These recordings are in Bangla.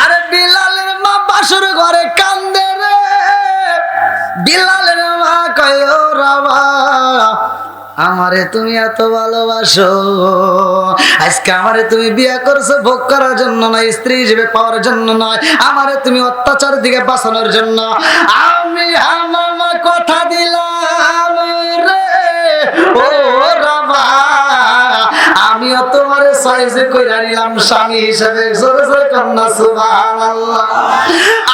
আরে বিলালের মা বাসর ঘরে কান্দে রে। বিলালের মা কয় ও রাবা, আমারে তুমি এত ভালোবাসো, আজকে আমারে তুমি বিয়ে করছো ভোগ করার জন্য না, স্ত্রী হিসেবে পাওয়ার জন্য নয়, আমারে তুমি অত্যাচার দিকে বাঁচানোর জন্য। আমি হামামা কথা দিলাম রে ও রাবা, আমিও তোমারে সাইজে কইরা নিলাম স্বামী হিসেবে। জোরে জোরে কন্যা সুবহানাল্লাহ।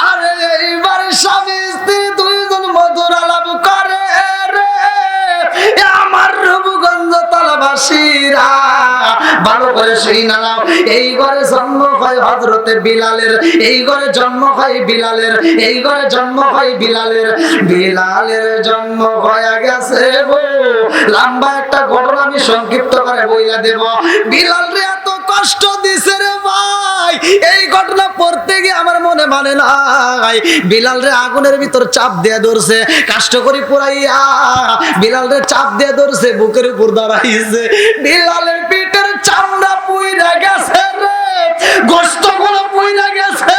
আরে এইবারে স্বামী স্ত্রী দুইজন মধুর আলাপ করে রে। আমার রূপগঞ্জ তলাবাসীরা ভালো করে শুইনা নাও, এই ঘরে জন্ম হয় হযরতে বিলালের, এই ঘরে জন্ম হয় বিলালের, এই ঘরে জন্ম হয় বিলালের। বিলালের জন্ম হয়ে গেছে গো। লম্বা একটা ঘটনা আমি সংক্ষিপ্ত করে বইলা দেব। বিলাল রে এত কষ্ট দিছে রে ভাই, এই ঘটনা পড়তে গিয়ে আমার মনে মানে নাই। বিলাল রে আগুনের ভিতর চাপ দিয়ে ধরছে, কষ্ট করে পুরাইয়া বিলাল রে চাপ দিয়ে ধরছে, বুকের উপর দাঁড়াইছে। বিলালের পিঠের চামড়া পুইরা গেছে রে, গোশত গুলো পুইরা গেছে।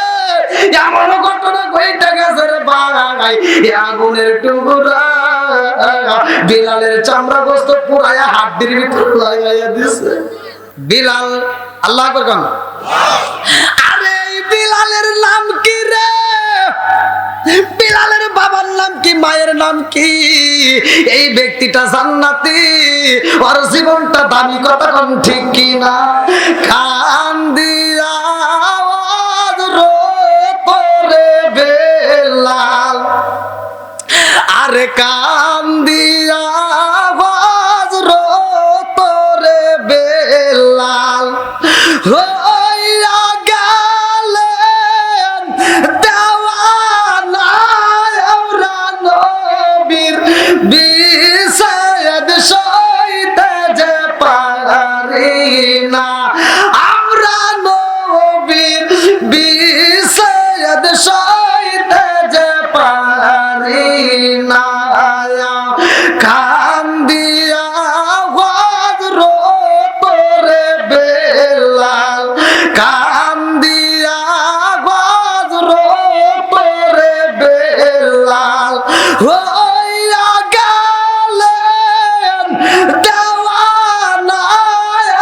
এমন ঘটনা কইটা গেছে রে ভাই, আগুনের টুকরা বিলালের চামড়া গোশত পুরাইয়া হাড্ডির ভিতর লাগাইয়া দিছে। বিলাল আল্লাহ আকবার কোন। আরে এই বিলালের নাম কি রে? বিলালের বাবার নাম কি, মায়ের নাম কি? এই ব্যক্তিটা জান্নাতি, ওর জীবনটা দামি, কথা কোন ঠিক কি না? কান দিয়া আওয়াজ রোপরে বেলাল, আরে কান দিয়া আওয়াজ রোপরে বেলাল হইয়া গেলেন দেওয়ানা আমরা নবীর বিষাদ সইতে যে পারি না, আমরা নবীর বিষাদ সইতে যে পারি না। কান দিয়া আওয়াজ রোপরে বেলাল, কান দিয়া আওয়াজ রোপরে বেলাল হইয়া গেলেন দেওয়ানা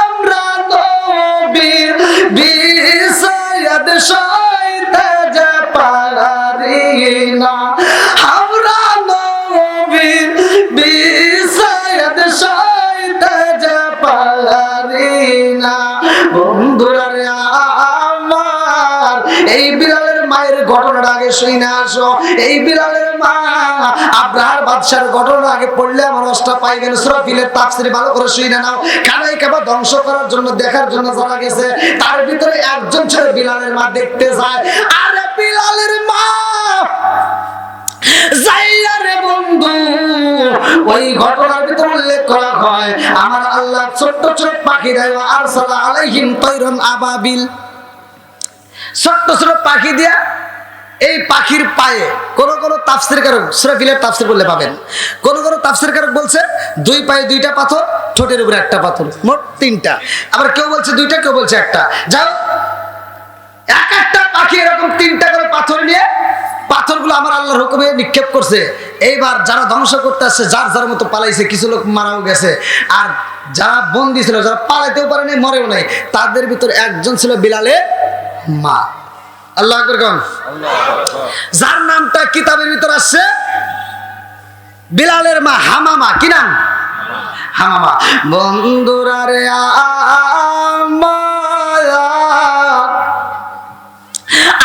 আমরা নবীর বিষাদ সইতে যে পারি না, আমরা নবীর বিষাদ সইতে যে পারি না। বন্ধুরা রে আমার, এই বিলালের মায়ের ঘটনাটা আগে শুনে আসো। এই বিলালের মা আব্রাহার বাদশার ঘটনা আগে পড়লে আমার অষ্টা পাইবেন। ইসরাফিলের তাফসীর ভালো করে শুনে নাও। কানাই কাবা ধ্বংস করার জন্য, দেখার জন্য যারা গেছে তার ভিতরে একজন ছিল বিলালের মা, দেখতে যায়। আরে বিলালের মা যাইয়া রে বন্ধু, ওই ঘটনার ভিতরে উল্লেখ করা হয় আমার আল্লাহ ছোট্ট ছোট পাখি দেয়, আরসালা আলাইহিম তায়রান আবাবিল, ছোট্ট ছোট পাখি দিয়া এই পাখির পায়ে কোন কোন তাফসীরকারক ইসরাফিলের তাফসীর বললে পাবেন, কোন কোন তাফসীরকারক বলছে দুই পায়ে দুইটা পাথর, ঠোঁটের উপরে একটা পাথর, মোট তিনটা। আবার কেউ বলছে দুইটা, কেউ বলছে একটা। যাও, এক একটা পাখি এরকম তিনটা করে পাথর নিয়ে পাথরগুলো আমার আল্লাহর হুকুমে নিক্ষেপ করছে। এইবার যারা ধ্বংস করতে আসছে যার যার মতো পালাইছে, কিছু লোক মারাও গেছে, আর যারা বন্দী ছিল, যারা পালাইতেও পারে নাই, মরেও নাই, তাদের ভিতরে একজন ছিল বিলালের মা। আল্লাহু আকবার কোন। যার নামটা কিতাবের ভিতর আসছে বিলালের মা হামামা। কি নাম? হামামা। বন্ধুরা রে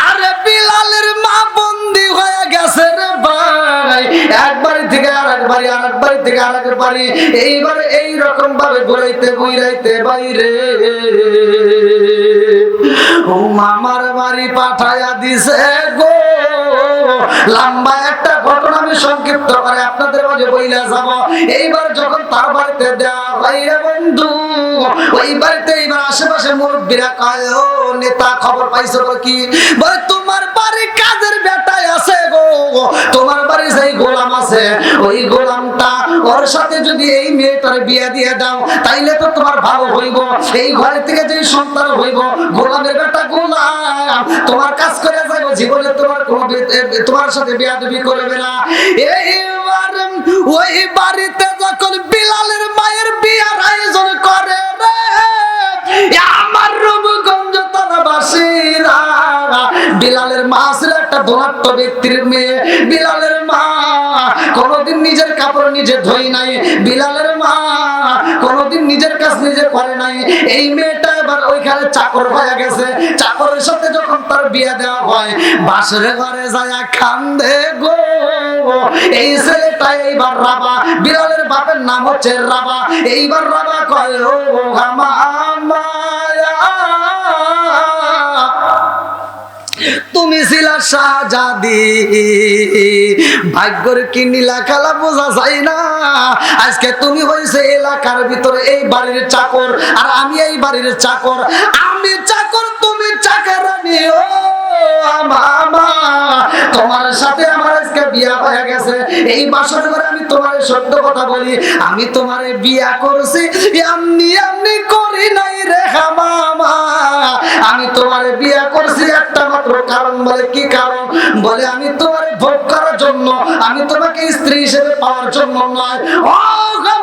আরে বিলালের মা বন্দী হয়ে গেছে রে ভাই, এক বাড়ি থেকে আরেক বাড়ি, আরেক বাড়ি থেকে আরেক বাড়ি, এইবারে এইরকম ভাবে ঘুরাইতে ঘুরাইতে বাইরে ও মামার বাড়ি পাঠাইয়া দিছে গো। লম্বা একটা ঘটনা আমি সংক্ষিপ্ত করে আপনাদের মাঝে বইলা যাব। এইবার যখন তার বাড়িতে দেওয়া হয় রে বন্ধু, ওই বাড়িতে এইবার আশেপাশে মুরব্বীরা কয়, ও নেতা খবর পাইছো কি? বলে তোমার বাড়ি কাজের বেটায় আছে গো, তোমার বাড়ি যেই গোলাম আছে ওই গোলামটা, ওর সাথে যদি এই মেয়েটার বিয়ে দিয়ে দাও তাইলে তো তোমার ভালো হইব। এই ঘরে থেকে যেই সন্তান হইব গোলামের বেটা গোলাম, তোমার কাজ করে যাবো, জীবনে তোমার কোনো তোমার সাথে বেয়াদবি করবে না। এইবার ওই বাড়িতে যখন বিলালের মায়ের বিয়ার আয়োজন করে রে আমার রূপগঞ্জ থানাবাসীরা, বিলালের মা ছিল একটা ধনাঢ্য ব্যক্তির মেয়ে। বিলালের মা কোনদিন নিজের কাপড় নিজে ধোই নাই, বিলালের মা কোনদিন নিজের কাজ নিজে করে নাই। এই মেয়েটা এবার ওইখানে চাকর হয়ে গেছে। চাকরের সাথে যখন তার বিয়ে দেওয়া হয়, বাসের ঘরে যায় কান্দে গো। এই ছেলেটা এইবার রাবা, বিলালের বাপের নাম হচ্ছে রাবা। এইবার রাবা কয় ও মায়া, তুমি ছিলা শাহজাদি, ভাগ্যের কি নীলা খেলা বোঝা যায় না। আজকে তুমি হয়েছে এলাকার ভিতরে এই বাড়ির চাকর, আর আমি এই বাড়ির চাকর। আমি চাকর, তুমি চাকরানী। ও মামা, তোমার সাথে আমার আজকে বিয়া হয়ে গেছে। এই বাসর ঘরে আমি তোমার সত্য কথা বলি, আমি তোমারে বিয়া করছি এমনি এমনি করি নাই রে মামা। আমি তোমারে বিয়া করছি একটা মাত্র কারণ। বলে কি কারণ? বলে আমি তোমারে ভোগ করার জন্য, আমি তোমাকে স্ত্রী হিসেবে পাওয়ার জন্য নয়। ও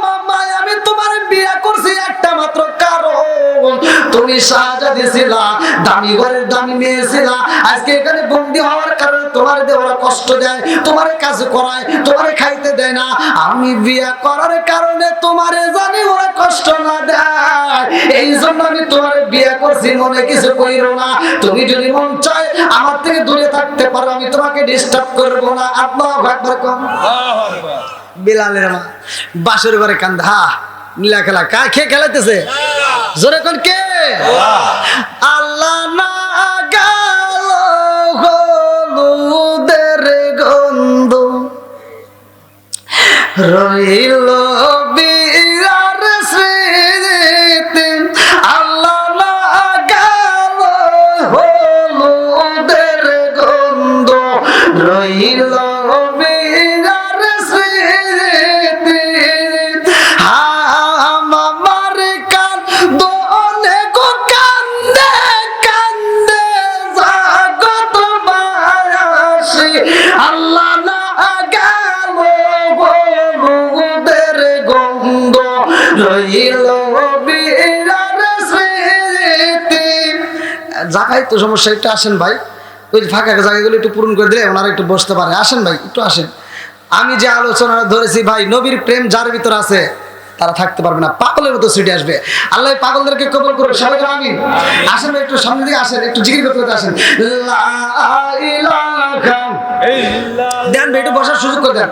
মামা, আমি তোমারে বিয়া করছি একটা মাত্র কারণ, তুমি শাহজাদি ছিলা, দামি ঘরের দামি মেয়ে ছিলা। আজকে এখানে বন্দী হওয়ার কারণে তোমার দেওয়ার কষ্ট দেয়, তোমার কাজ করায়, তোমার খাইতে দেয় না। আমি বিয়া করার কারণে তোমারে জানি ওরা কষ্ট না দেয়, এই জন্য আমি তোমার বিয়া করছি। মনে কিছু কইরো না, তুমি যদি মন চায় আমার থেকে দূরে থাকতে পারো, আমি তোমাকে ডিস্টার্ব করবো না। আল্লাহু আকবার কম। বিলালের মা বাসর ঘরে কান্দা, হা নীলা খেলা কার খেয়ে খেলাইতেছে? জোরে কোন কে? আল্লাহ না গেল হলুদের গন্ধ, রইল বিয়ার স্মৃতি। আল্লাহ না গেল হলুদের গন্ধ, রইল বিয়ার স্মৃতি। আমার কান্দনে গো কান্দে কান্দে জাগত বায়াসী। আল্লাহ না গেল হলুদের গন্ধ, রইল বিয়ার স্মৃতি। জায়গায় তো সমস্যা, একটু আসেন ভাই, ওই ফাঁকা জায়গাগুলো একটু পূরণ করে দিলে ওনারা একটু বসতে পারে। আসেন ভাই, একটু আসেন। আমি যে আলোচনা ধরেছি ভাই, নবীর প্রেম যার ভিতর আছে তারা থাকতে পারবে না, পাগলের মতো ছুটে আসবে। আল্লাহ পাগলদেরকে কবুল করবে, সবাই আমিন। আসেন ভাই, একটু সামনে দিকে আসেন, একটু জিকির করতে আসেন। লা ইলাহা ইল্লাল্লাহ, দেন ভাই একটু বসার সুযোগ করে দেন।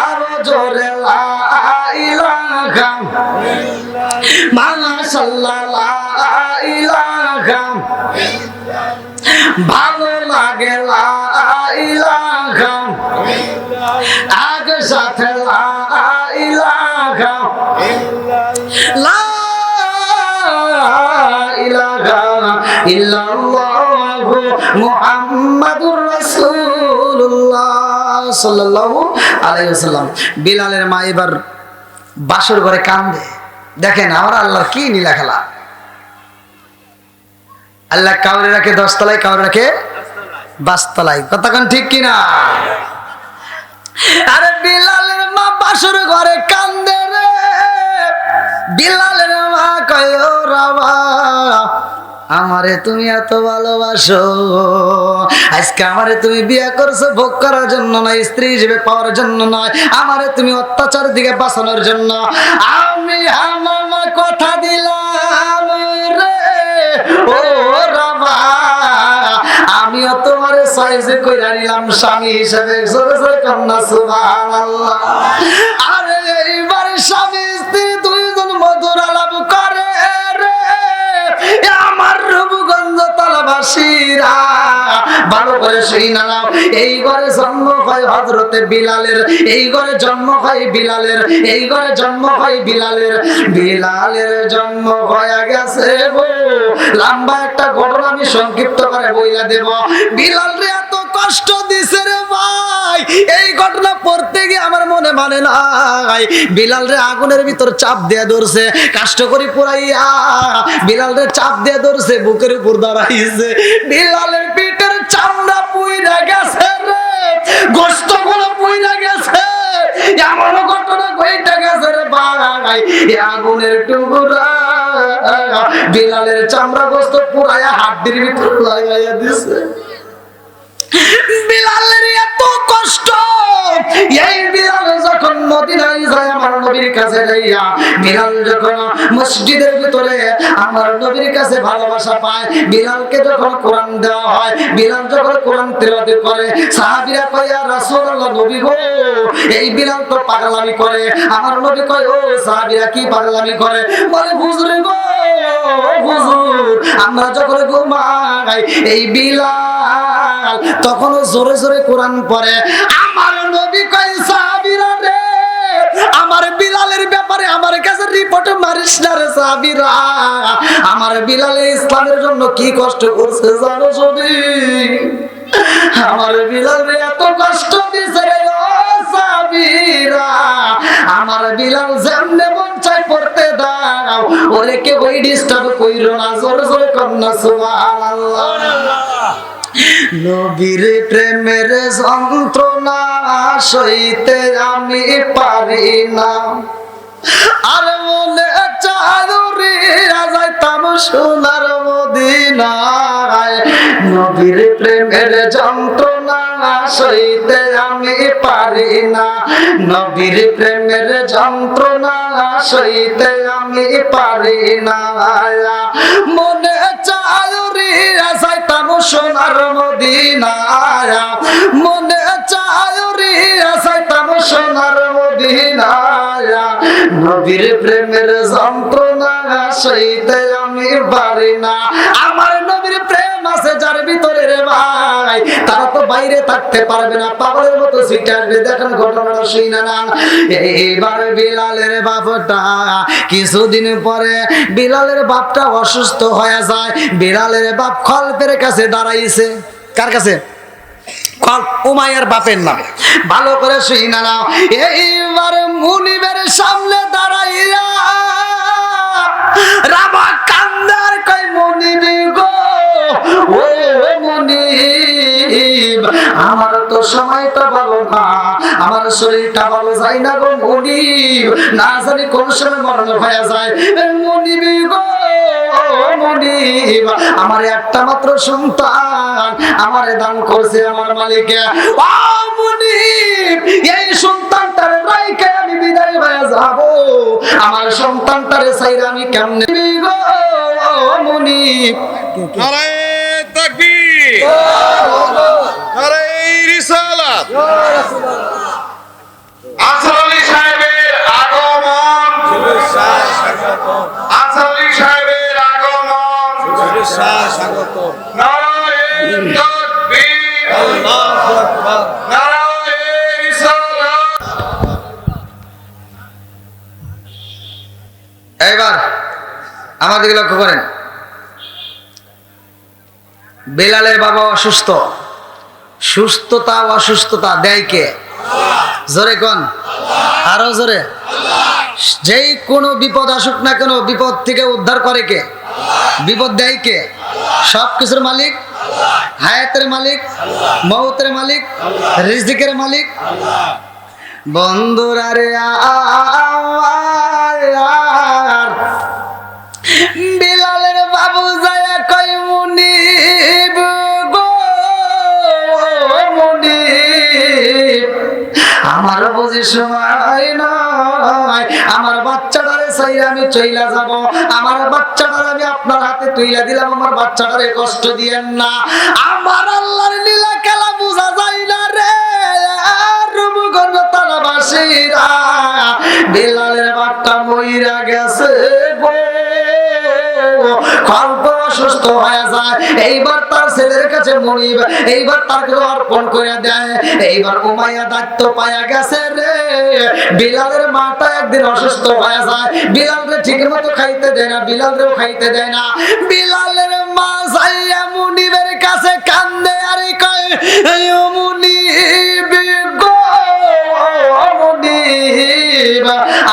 আরো জোরে লা ইলাহা ইল্লাল্লাহ, মাশাআল্লাহ লা ইলাহা, ভালো লাগে লা ইলাহা, আগে সাথে লা ইলাহা, লা ইলাহা ইল্লাল্লাহু মুহাম্মাদুর রাসূলুল্লাহ সাল্লাল্লাহু আলাইহি ওয়াসাল্লাম। বিলালের মা এবার বাসর ঘরে কান্দে। দেখেন আমার আল্লাহর কি নীলা খেলা। আল্লাহ কাউরে রাখে 10 তলায়, কাউরে রাখে 5 তলায়। কতক্ষণ ঠিক কিনা? আরে বিলালের মা বাসর ঘরে কান্দে রে। বিলালের মা কয় ও রাবা, আমারে তুমি এত ভালোবাসো, আজকে আমারে তুমি বিয়ে করছো ভোগ করার জন্য নয়, স্ত্রী হিসেবে পাওয়ার জন্য নয়, আমারে তুমি অত্যাচার দিকে বাঁচানোর জন্য। আমি আমার কথা দিলাম রে ও রাবা, আমিও তোমারে সাইজে কইরা নিলাম স্বামী হিসেবে। জোরে জোরে কন্যা সুবহানাল্লাহ। আরে এইবার স্বামী স্ত্রী দুইজন মধুর আলাপ করে রে। আমার রূপগঞ্জ তলাবাসীরা ভালো করে শুই না নাও, এই ঘরে জন্ম হয় হযরতে বিলালের, এই ঘরে জন্ম হয় বিলালের, এই ঘরে জন্ম হয় বিলালের। বিলালের জন্ম হয়ে গেছে গো। লম্বা একটা ঘটনা আমি সংক্ষিপ্ত করে বইলা দেব। বিলাল রে এত কষ্ট দিছে রে ভাই, এই ঘটনা পড়তে গিয়ে আমার মনে মানে নাই। বিলাল রে আগুনের ভিতর চাপ দিয়ে ধরছে, কষ্ট করে পুরাইয়া বিলাল রে চাপ দিয়ে ধরছে, বুকের উপর দাঁড়াইছে। বিলালের আগুনের টুকরা বিলালের চামড়া গোস্ত পুরায়া হাড্ডির ভিতর লাগাইয়া দিছে। বিলালের এত কষ্ট, এই বিলাল যখন মদিনায় যায় আমার নবীর কাছে যাইয়া, বিলাল যখন মসজিদের ভিতরে আমার নবীর কাছে ভালোবাসা পায়, বিলালকে যখন কোরআন দেওয়া হয়, বিলাল যখন কোরআন তেলাওয়াত করে, সাহাবীরা কয় ইয়া রাসূলুল্লাহ, নবী গো এই বিলাল তো পাগলামি করে। আমার নবী কয় ও সাহাবীরা কি পাগলামি করে? বলে হুজুর গো হুজুর, আমরা যখন ঘুমাই এই বিলাল তখন জোরে জোরে কোরআন পড়ে। আমার নবী কয় সাহাবীরা রে, আমার বিলালের ব্যাপারে আমার কাছে রিপোর্ট মারিস না রে সাহাবীরা, আমার বিলালে ইসলামের জন্য কি কষ্ট করছে জানো শুনি? আমার বিলালে এত কষ্ট দিছে রে সাহাবীরা, আমার বিলাল যেমনে মন চাই পড়তে দাও, ওরে কে বই ডিস্টার্ব কইরো না, জোরে জোরে কন্যা সুবহানাল্লাহ। নবীর প্রেমের যন্ত্রণা সইতে আমি পারি না, আর মনে চাঁদুরি যাইতাম সোনার মদিনায়। নবীর প্রেমের যন্ত্রণা সইতে আমি পারি না, নবীর প্রেমের যন্ত্রণা সইতে আমি পারি না, মনে চাঁদুরি যাইতাম সোনার মদিনায়, মনে চাঁদুরি যাইতাম সোনার মদিনায়। নবীর প্রেমের যন্ত্রণা সইতে আমি পারি না। আমার নবীর প্রেম আছে যার ভিতরে রে ভাই, তারা তো বাইরে থাকতে পারবে না, পাগলের মতো ছুটে আসবে। দেখেন ঘটনাটা শুনে না। এইবার বিলালের বাপটা কিছুদিন পরে বিলালের বাপটা অসুস্থ হয়ে যায়। বিলালের বাপ খলপের কাছে দাঁড়াইছে। কার কাছে? উমাইয়ার বাপের নামে। ভালো করে শুইনা নাও। এইবার মুনিবের সামনে দাঁড়াইয়া রাবা কান্দার কই মুনিব গো, ও মুনিব, আমার তো সময়টা ভালো না, আমার শরীরটা ভালো যায় না গো মুনিব, না জানি কোন সময় মরণ হয়ে যায়। মুনিব গো মুনিব, আমার একটা মাত্র সন্তান আমারে দান করছে আমার মালিকে। ও মুনিব, এই সন্তানটার রাইকে আমি বিদায় হয়ে যাব, আমার সন্তানটারে চাইরা আমি কেমনে গো মুনিব? নারায়ে তাকবীর, নারায়ে রিসালাত। আসাদ আলী সাহেবের আগমন, আসাদ আলী সাহেবের আগমন, স্বাগত। নারায়ে তাকবীর, আল্লাহু আকবার, নারায়ে রিসালাত। এবার আমাদের লক্ষ্য করেন, বেলালের বাবা অসুস্থ, সুস্থতা অসুস্থতা দেয় কে? জোরে কোন, আরো জোরে। যেই কোনো বিপদ আসুক না কেন, বিপদ থেকে উদ্ধার করে কে? বিপদ দেয় কে? সব কিছুর মালিক, হায়াতের মালিক, মৌতের মালিক, রিজিকের মালিক। বন্ধুরা রে আর বিলালের বাবু যায় কই মুনিব গো মুনিব, আমার বুঝি সময় নয়, আমার বাচ্চাটারে চাই আমি চইলা যাব, আমার বাচ্চাটারে আমি আপনার হাতে তুইলা দিলাম, আমার বাচ্চাটারে কষ্ট দিয়েন না। আমার আল্লাহর লীলা খেলা বোঝা যায় না রে রূপগঞ্জতারাবাসীরা, বিলালের বাপটা মইরা গেছে গো, কল্প অসুস্থ হয়ে যায়। এইবার তার ছেলের কাছে মুনিব এইবার তাকে অর্পণ করে দেয়। এইবার উমাইয়া দায়িত্ব পায়া গেছে রে, বিলালের মাটা একদিন অসুস্থ হয়ে যায়, বিলালরে ঠিক মতো খাইতে দেয় না, বিলালরেও খাইতে দেয় না। বিলালের মা যাইয়া মুনিবের কাছে কান্দে আর কয় মুনিব গো মুনিব,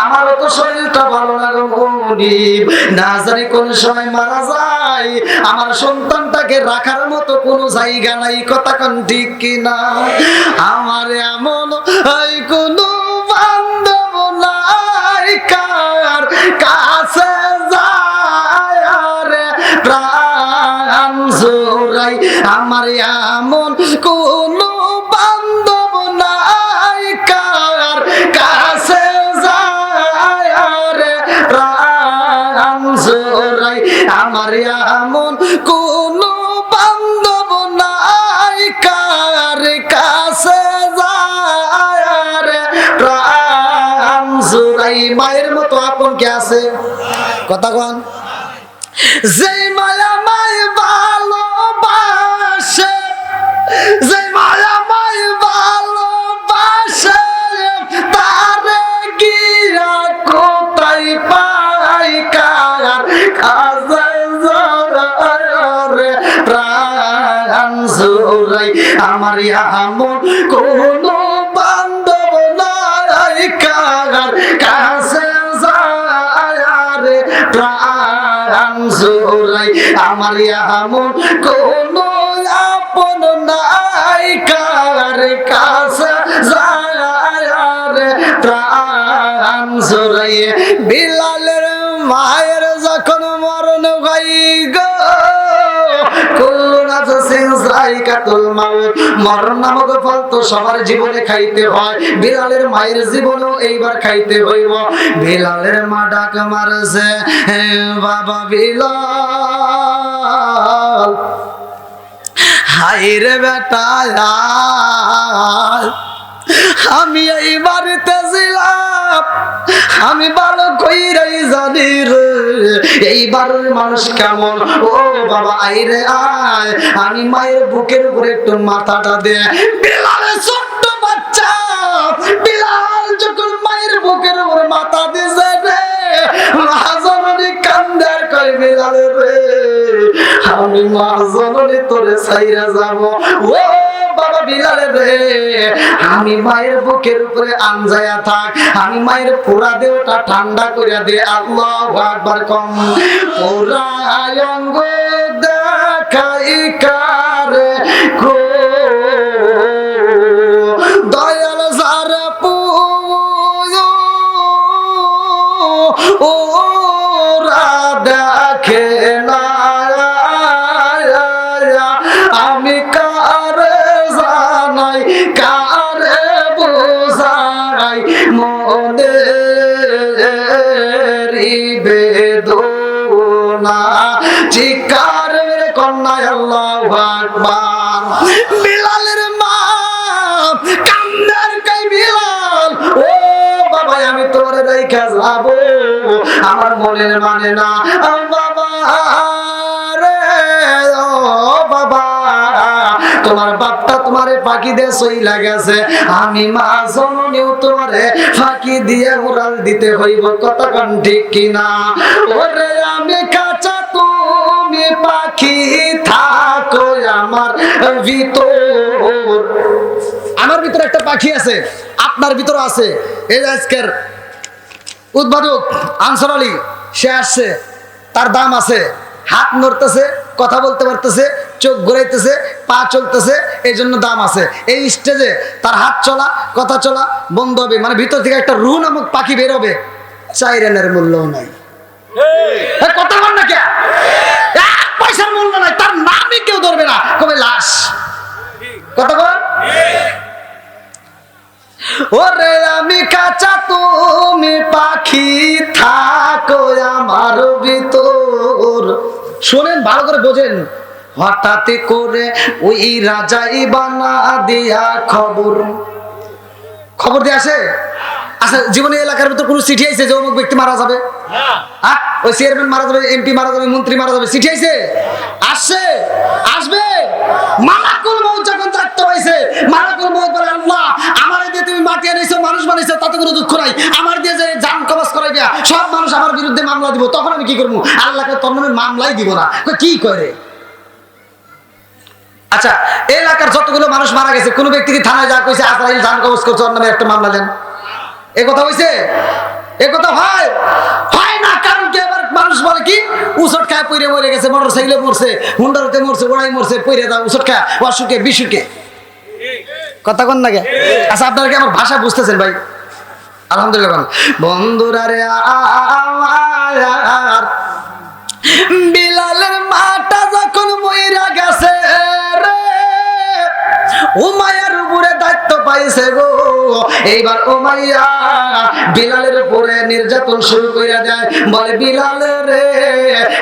আমারও তো শরীরটা ভালো লাগে মুনিব, না জানি কোন সময় মারা যায়, আমার সন্তানটাকে রাখার মতো কোনো জায়গা নাই, কথা কোন ঠিক কিনা? আমার এমন কোন বান্ধব নাই কার কাছে যায় রে প্রাণ জোড়াই আমার এমন কোন বান্ধব নাই কার কাছে যায় রে প্রাণ জোড়াই আমার এমন কোন বান্ধব নাই কার কাছে যায় রে প্রাণ জোড়াই মায়ের মতো আপন কে আছে কথা কন যে মায়া মায় ভালোবাসে যে মায়া মায় ভালোবাসে তারে গিয়া কোথায় পাই কার কাছে রে প্রাণ জোড়াই আমার এমন কোন বান্ধব নাই কার কাছে রে প্রাণ জোড়াই আমার এমন কোন আপন নাই কার কাছে রে প্রাণ জোড়াই বিলালের মায়ের যখন মরণ ভাই গো মরণ নামক ফল তো সবার জীবনে খাইতে হয় বিলালের মায়ের জীবনেও এইবার খাইতে হইব বিলালের মা ডাক মারছে বাবা বিলাল হাই রে বেটা আমি এই বাড়িতে ছিলাম আমি ভালো কইরাই জানি রে এই বাড়ির মানুষ কেমন ও বাবা আইরে আয় আমি মায়ের বুকের উপরে একটু মাথাটা দে বিলালের ছোট্ট বাচ্চা বিলাল যখন মায়ের বুকের উপরে মাথা দিছে রে মা জননী কান্দার কই বিলালে রে আমি মা জননী তোরে ছাইরা যাব ও বাবা বিলালে রে আমি মায়ের বুকের উপরে আনজায়া থাক আমি মায়ের পুরা দেহটা ঠান্ডা করিয়া দে আল্লাহু আকবার কম পুরা অঙ্গ দেখাই কারে গো দয়াল যারা পুয়ো ওরা দেখে না আমি কারে জানাই কারে বোঝাই মনে বেদনা চিকার মেরে কন্যায় আল্লাহু আকবার বিলালের মা কান্নার কই বিলাল ও বাবা আমি তোরে দেখা যাব আমার মনের মানে না বাবা রে ও বাবা তোমার বাপটা তোমারে ফাঁকি দিয়ে সইলা গেছে আমি মা জননীও তোমারে ফাঁকি দিয়ে উড়াল দিতে হইব কথা কোন ঠিক কিনা ওরে আমি কাঁচা তুমি পাখি থাকো আমার ভিতর একটা পাখি আছে আপনার ভিতর আছে এই আজকের উদ্বোধক আনসার আলী সে আসছে তার দাম আছে হাত নড়তেছে কথা বলতে পারতেছে চোখ ঘুরাইতেছে পা চলতেছে এই জন্য দাম আছে এই স্টেজে তার হাত চলা কথা চলা বন্ধ হবে মানে ভিতর থেকে একটা রু নামক পাখি বের হবে চাইরেনের মূল্যও নাই কথা বল না কে এক পয়সার মূল্য নাই তার নামই কেউ ধরবে না কবে লাশ কথা বল ওরে আমি কাঁচা তুমি পাখি থাকো আমার ভিতর শোনেন ভালো করে বোঝেন হঠাৎ করে ওই রাজাই বানা দিয়া খবর দিয়ে আসে আচ্ছা জীবনে এলাকার ভিতর কোনো চিঠি আইছে যে অমুক ব্যক্তি মারা যাবে ওই চেয়ারম্যান মারা যাবে এমপি মারা যাবে মন্ত্রী মারা যাবে চিঠি আইছে আসছে আসবে মালাকুল মউত যখন থাকতে হইছে মালাকুল মউত বলে আল্লাহ আমারে দিয়ে তুমি মাটি আনাইছো মানুষ বানাইছো তাতে কোনো দুঃখ নাই আমার দিয়ে যে জান কবজ করাইবা সব মানুষ আমার বিরুদ্ধে মামলা দিব তখন আমি কি করব আল্লাহকে তোর নামে মামলাই দিব না কি করে আচ্ছা এলাকার যতগুলো মানুষ মারা গেছে কোন ব্যক্তি কি থানায় যা কইছে আজরাইল জান কবজ করছে ওর নামে একটা মামলা দেন এ কথা হইছে এ কথা হয় না কারণ কি আবার মানুষ বলে কি উসট খায় পইরে মরে গেছে মোটরসাইকেলে মরছে হুন্ডারতে মরছে ওড়াই মরছে পইরে দাও উসট খায় অসুখে বিসুখে কথা কোন লাগে আচ্ছা আপনারা কি আমার ভাষা বুঝতেছেন ভাই আলহামদুলিল্লাহ বন্ধুরা রে বিলালের মাটা যখন মইরা গেছে রে, উমাইয়ার উপরে দায়িত্ব পাইছে গো। এইবার উমাইয়া বিলালের উপরে নির্যাতন শুরু করে দেয়, বলে বিলাল রে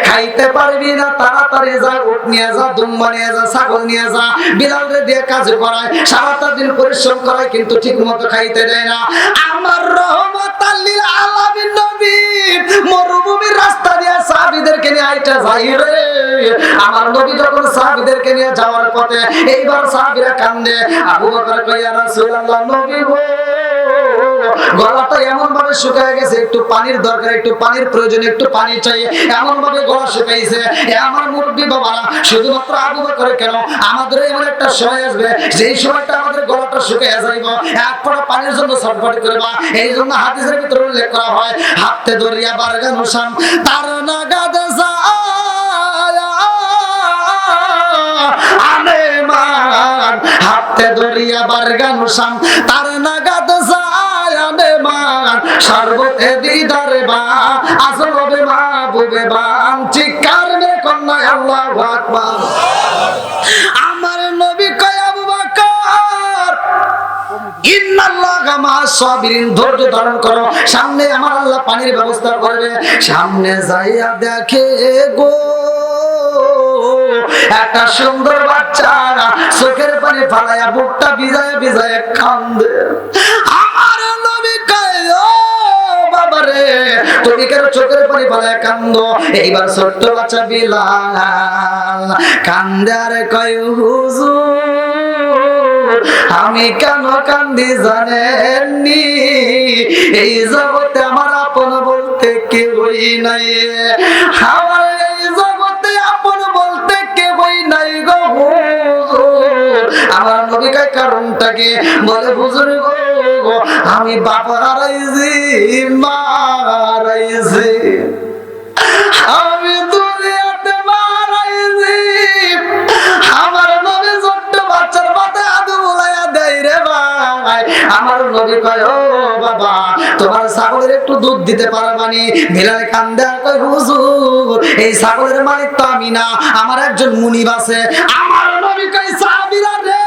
খাইতে পারবি না, তাড়াতাড়ি যা, উট নিয়ে যা, দুম্বা নিয়ে যা, ছাগল নিয়ে যা। বিলাল রে দিয়ে কাজ করায়, সারাটা দিন পরিশ্রম করায়, কিন্তু ঠিক মতো খাইতে দেয় না। আমার রহমাতাল লিল আলামিন নবী মরুভূমির রাস্তা দিয়ে সাহাবীদেরকে নিয়ে আইটা যাই রে। আমার নবী যখন সাহাবীদেরকে নিয়ে যাওয়ার পথে এইবার সাহাবীরা কান্দে। আবু বকর কয়, ইয়া রাসূলুল্লাহ, নবী গো গলাটা এমন ভাবে শুকায় গেছে, একটু পানির দরকার, একটু পানির প্রয়োজন, একটু পানি চাই, এমন ভাবে গলা শুকাইছে। আমার মুরব্বী বাবারা, শুধুমাত্র আবু বকর কেন, আমাদের এমন একটা সময় আসবে যেই সময়টা আমাদের গলাটা শুকিয়ে যাইব, এক ফোঁটা পানির জন্য ছটফট করবা। এই জন্য হাদিসের ভিতরে উল্লেখ করা হয়, হাতে দরিয়া বারগানুসাম তার নাগাদ আনে মান, হাতে দরিয়া বারগানুসাম তার নাগাদ আনে মান, সর্বতে দিদারে বা আসলবে মাহবুবে বান, চিৎকার মে কন্যা আল্লাহু আকবার। আমার নবী কয়, আবু বকর ইন্নাল্লাহা মা'আস সাবিরিন, ধৈর্য ধারণ করো, সামনে আমার আল্লাহ পানির ব্যবস্থা করবে। সামনে যাইয়া দেখে গো একটা সুন্দর বাচ্চা চোখের পানি ফালাইয়া বুকটা ভিজায় ভিজায় কান্দে। আমার নবী কয়, ও বাবা রে, তুমি কেন চোখের পানি ফালাইয়া কান্দো? এইবার ছোট্ট বাচ্চা বিলাল কান্দে আর কয়, হুজুর আমি কেন কান্দি জানেননি? এই জগতে আমার আপন বলতে কেউই নাই, আমার এই জগতে আপন বলতে কেউই নাই গো হুজুর। আমার নবী কয়, কারণটা কি? বলে, হুজুর গো আমি বাবা হারাইছি, মা হারাইছি, আমি দুনিয়াতে মারাইছি। আমার নবী ছোট্ট বাচ্চার মাথায় আদু বুলাইয়া দেয় রে ভাই। আমার নবী কয়, ও বাবা তোমার ছাগলের একটু দুধ দিতে পারবানি? বিলাল কান্দে আর কয়, হুজুর এই ছাগলের মালিক তো আমি না, আমার একজন মুনিব আছে। আমার নবী কয়, সাহাবীরা রে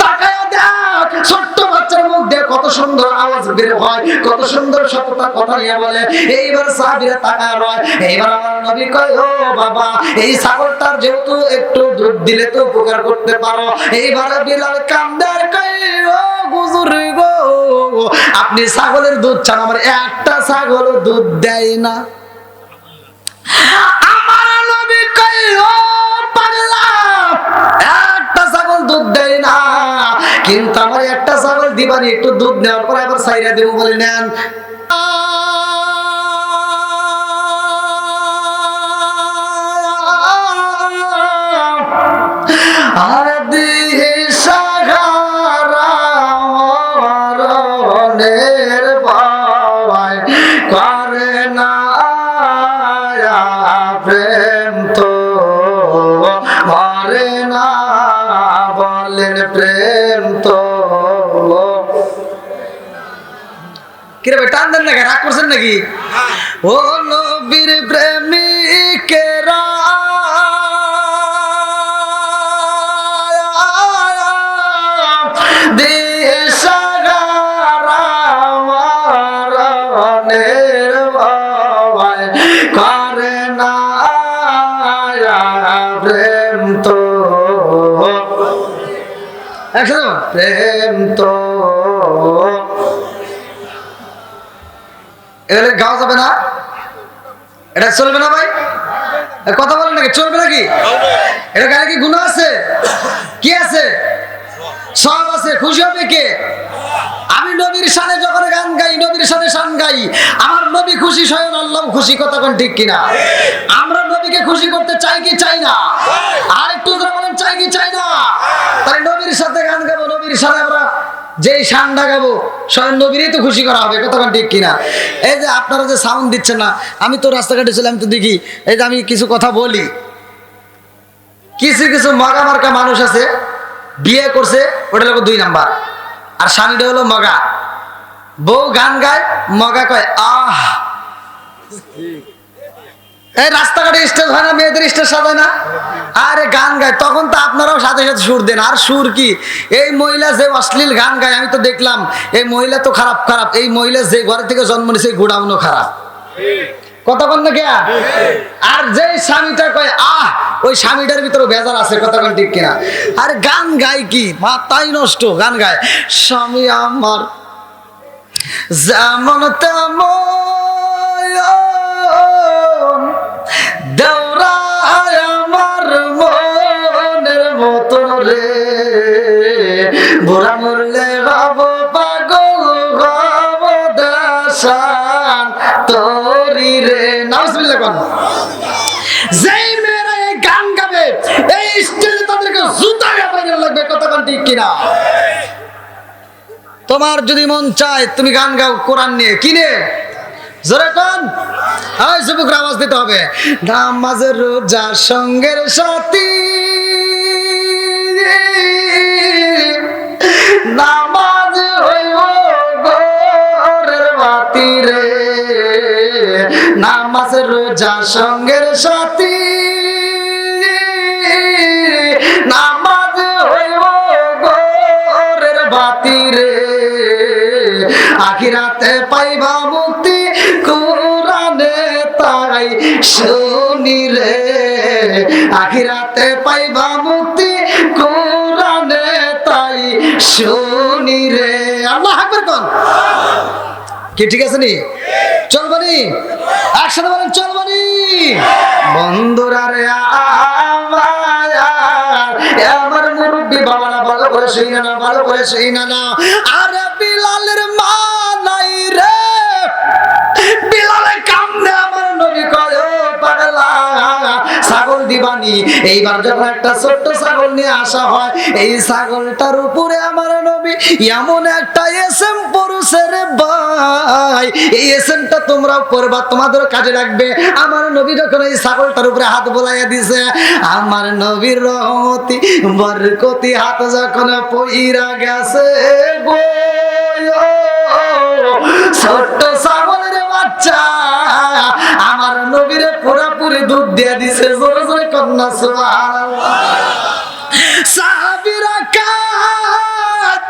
তাকায়া দেখ, ছোট্ট বাচ্চার মুখ দিয়ে কত সুন্দর আওয়াজ বের হয়, কত সুন্দর সততা কথা নিয়ে বলে। এইবার সাহাবীরা তাকায় রয়। এইবার আমার নবী কয়, ও বাবা এই ছাগলটার যেহেতু একটু দুধ দিলে তো উপকার করতে পারো। এইবার বিলাল কান্দে আর কয়, ও হুজুর গো আপনি ছাগলের দুধ চান, আমার একটা ছাগল দুধ দেয় না। আমার নবী কয়, ও পাগলা একটা ছাগল দুধ দেয় না, কিন্তু আমার একটা ছাগল দিবানি, একটু দুধ নেওয়ার পর আবার সাইরা দেব বলে নেন। প্রেম তো মরে না, বলেন প্রেম তো। কিরে ভাই টান দেন নাকি, রাগ করছেন নাকি? ও নবীর প্রেমিকেরা প্রেম তো এগুলো গাওয়া যাবে না, এটা চলবে না ভাই, কথা বলেন নাকি? চলবে নাকি? এটা গায়ে কি গুনাহ আছে? কি আছে? সব আছে। খুশি হবে কে? আমি নবীর শানে যখন গান গাই, নবীর সাথে শান গাই, আমার নবী খুশি, স্বয়ং আল্লাহ খুশি, কথা কোন ঠিক কিনা? আমরা নবীকে খুশি করতে চাই কি চাই না? আর একটু বলেন, চাই কি চাই না? তাহলে নবীর সাথে গান গাবো, নবীর সাথে আমরা যেই শানটা গাবো স্বয়ং নবীরই তো খুশি করা হবে, কথা কোন ঠিক কিনা? এই যে আপনারা যে সাউন্ড দিচ্ছেন না, আমি তো রাস্তাঘাটে ছিলাম, তো দেখি এই যে আমি কিছু কথা বলি, কিছু কিছু মগা মার্কা মানুষ আছে, বিয়ে করছে ওটা হলো 2 নাম্বার, আর স্বামীটা হলো মগা। বউ গান গায়, মগা কয় আহ, এই রাস্তাঘাটে স্টেজ হয় না, মেয়েদের স্টেজ সাজায় না, আরে গান গায়, তখন তো আপনারাও সাথে সাথে সুর দেন। আর সুর কি, এই মহিলা যে অশ্লীল গান গায়, আমি তো দেখলাম এই মহিলা তো খারাপ খারাপ, এই মহিলা যে ঘর থেকে জন্ম নিয়েছে এই গোডাউনও খারাপ, কতক্ষণ না কেয়া। আর যে স্বামীটা কয় আহ, ওই স্বামীটার ভিতরে ভেজাল আছে, কতক্ষণ ঠিক কিনা। আর গান গায় কি, মাথাই নষ্ট, গান গায় স্বামী আমার যেমন তেমন দেওরায় আমার মনের মতো রে, বুড়া মরলে হব পাগল হব দেশান তোরি রে। নাউজুবিল্লাহ কোন। যেই মেয়েরা এই গান গাবে এই স্টেজে তাদেরকে জুতা গায়ে লাগবে, কতক্ষণ ঠিক কিনা। তোমার যদি মন চায় তুমি গান গাও কোরআন নিয়ে, কিনে জোরে কোন, ওই যুবকরা আওয়াজ দিতে হবে। নামাজ রোজা সঙ্গের সাথী, নামাজ হইব ঘরের বাতি রে, নামাজ রোজা সঙ্গের সাথী, নামাজ হইব ঘরের বাতি রে, আখিরাতে পাইবা মুক্তি কোরআনে তাই শুনি রে, আখিরাতে পাইবা মুক্তি কোরআনে তাই শুনি রে। আল্লাহু আকবার কোন। কি ঠিক আছে নি, চলবানি একসাথে বলেন চলবানি। বন্ধুরা রে আমার মুরব্বী বাবারা ভালো করে শুই না, ভালো করে শুই না। আরে বিলালের মা নাই রে, বিলালে কান্দে আমার নবী কয় ও পাগলা ছাগল দিবানি। এইবার যখন একটা ছোট্ট ছাগল নিয়ে আসা হয়, এই ছাগলটার উপরে আমার নবী এমন একটা এসএম পড়ছে রে ভাই, এই এসএমটা তোমরাও পড়বা, তোমাদের কাজে লাগবে। আমার নবী যখন এই ছাগলটার উপরে হাত বোলাইয়া দিছে, আমার নবীর রহমতি বরকতি হাত যখন পইরা গেছে গো, ছোট্ট ছাগলের বাচ্চা আমার নবীরে পুরাপুরি দুধ দিয়ে দিছে। জোরে জোরে কন্যা সুবহানাল্লাহ। সাহাবীরা কাঁদ,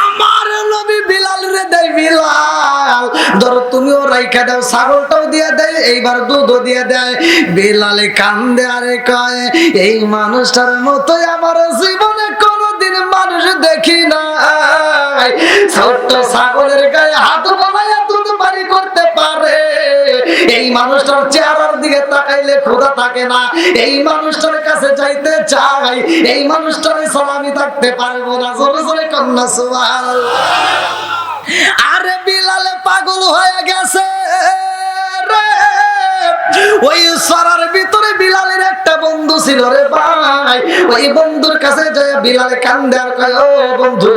আমার নবী বিলাল রে দেয়, বিলাল ধরো তুমিও রাইখা দাও, ছাগলটাও দিয়ে দেয়, এইবার দুধও দিয়ে দেয়। বিলালে কান্দে আরে কয় এই মানুষটার মতোই আমার জীবনে কোনোদিন মানুষ দেখি নাই, ছোট্ট ছাগলের গায়ে হাত বানাইয়া দুধ বাড়ি করতে পারে। এই মানুষটার চেহারার দিকে তাকাইলে ক্ষুধা থাকে না, এই মানুষটার কাছে যাইতে চাই, এই মানুষটার সালামি থাকতে পারবো না। জোরে জোরে কন্যা সুবহানাল্লাহ। আরে বিলালে পাগল হয়ে গেছে রে, ওই সরার ভিতরে বিলালের একটা বন্ধু ছিল রে ভাই, ওই বন্ধুর কাছে যায় বিলালে কান্দে আর কয় ও বন্ধু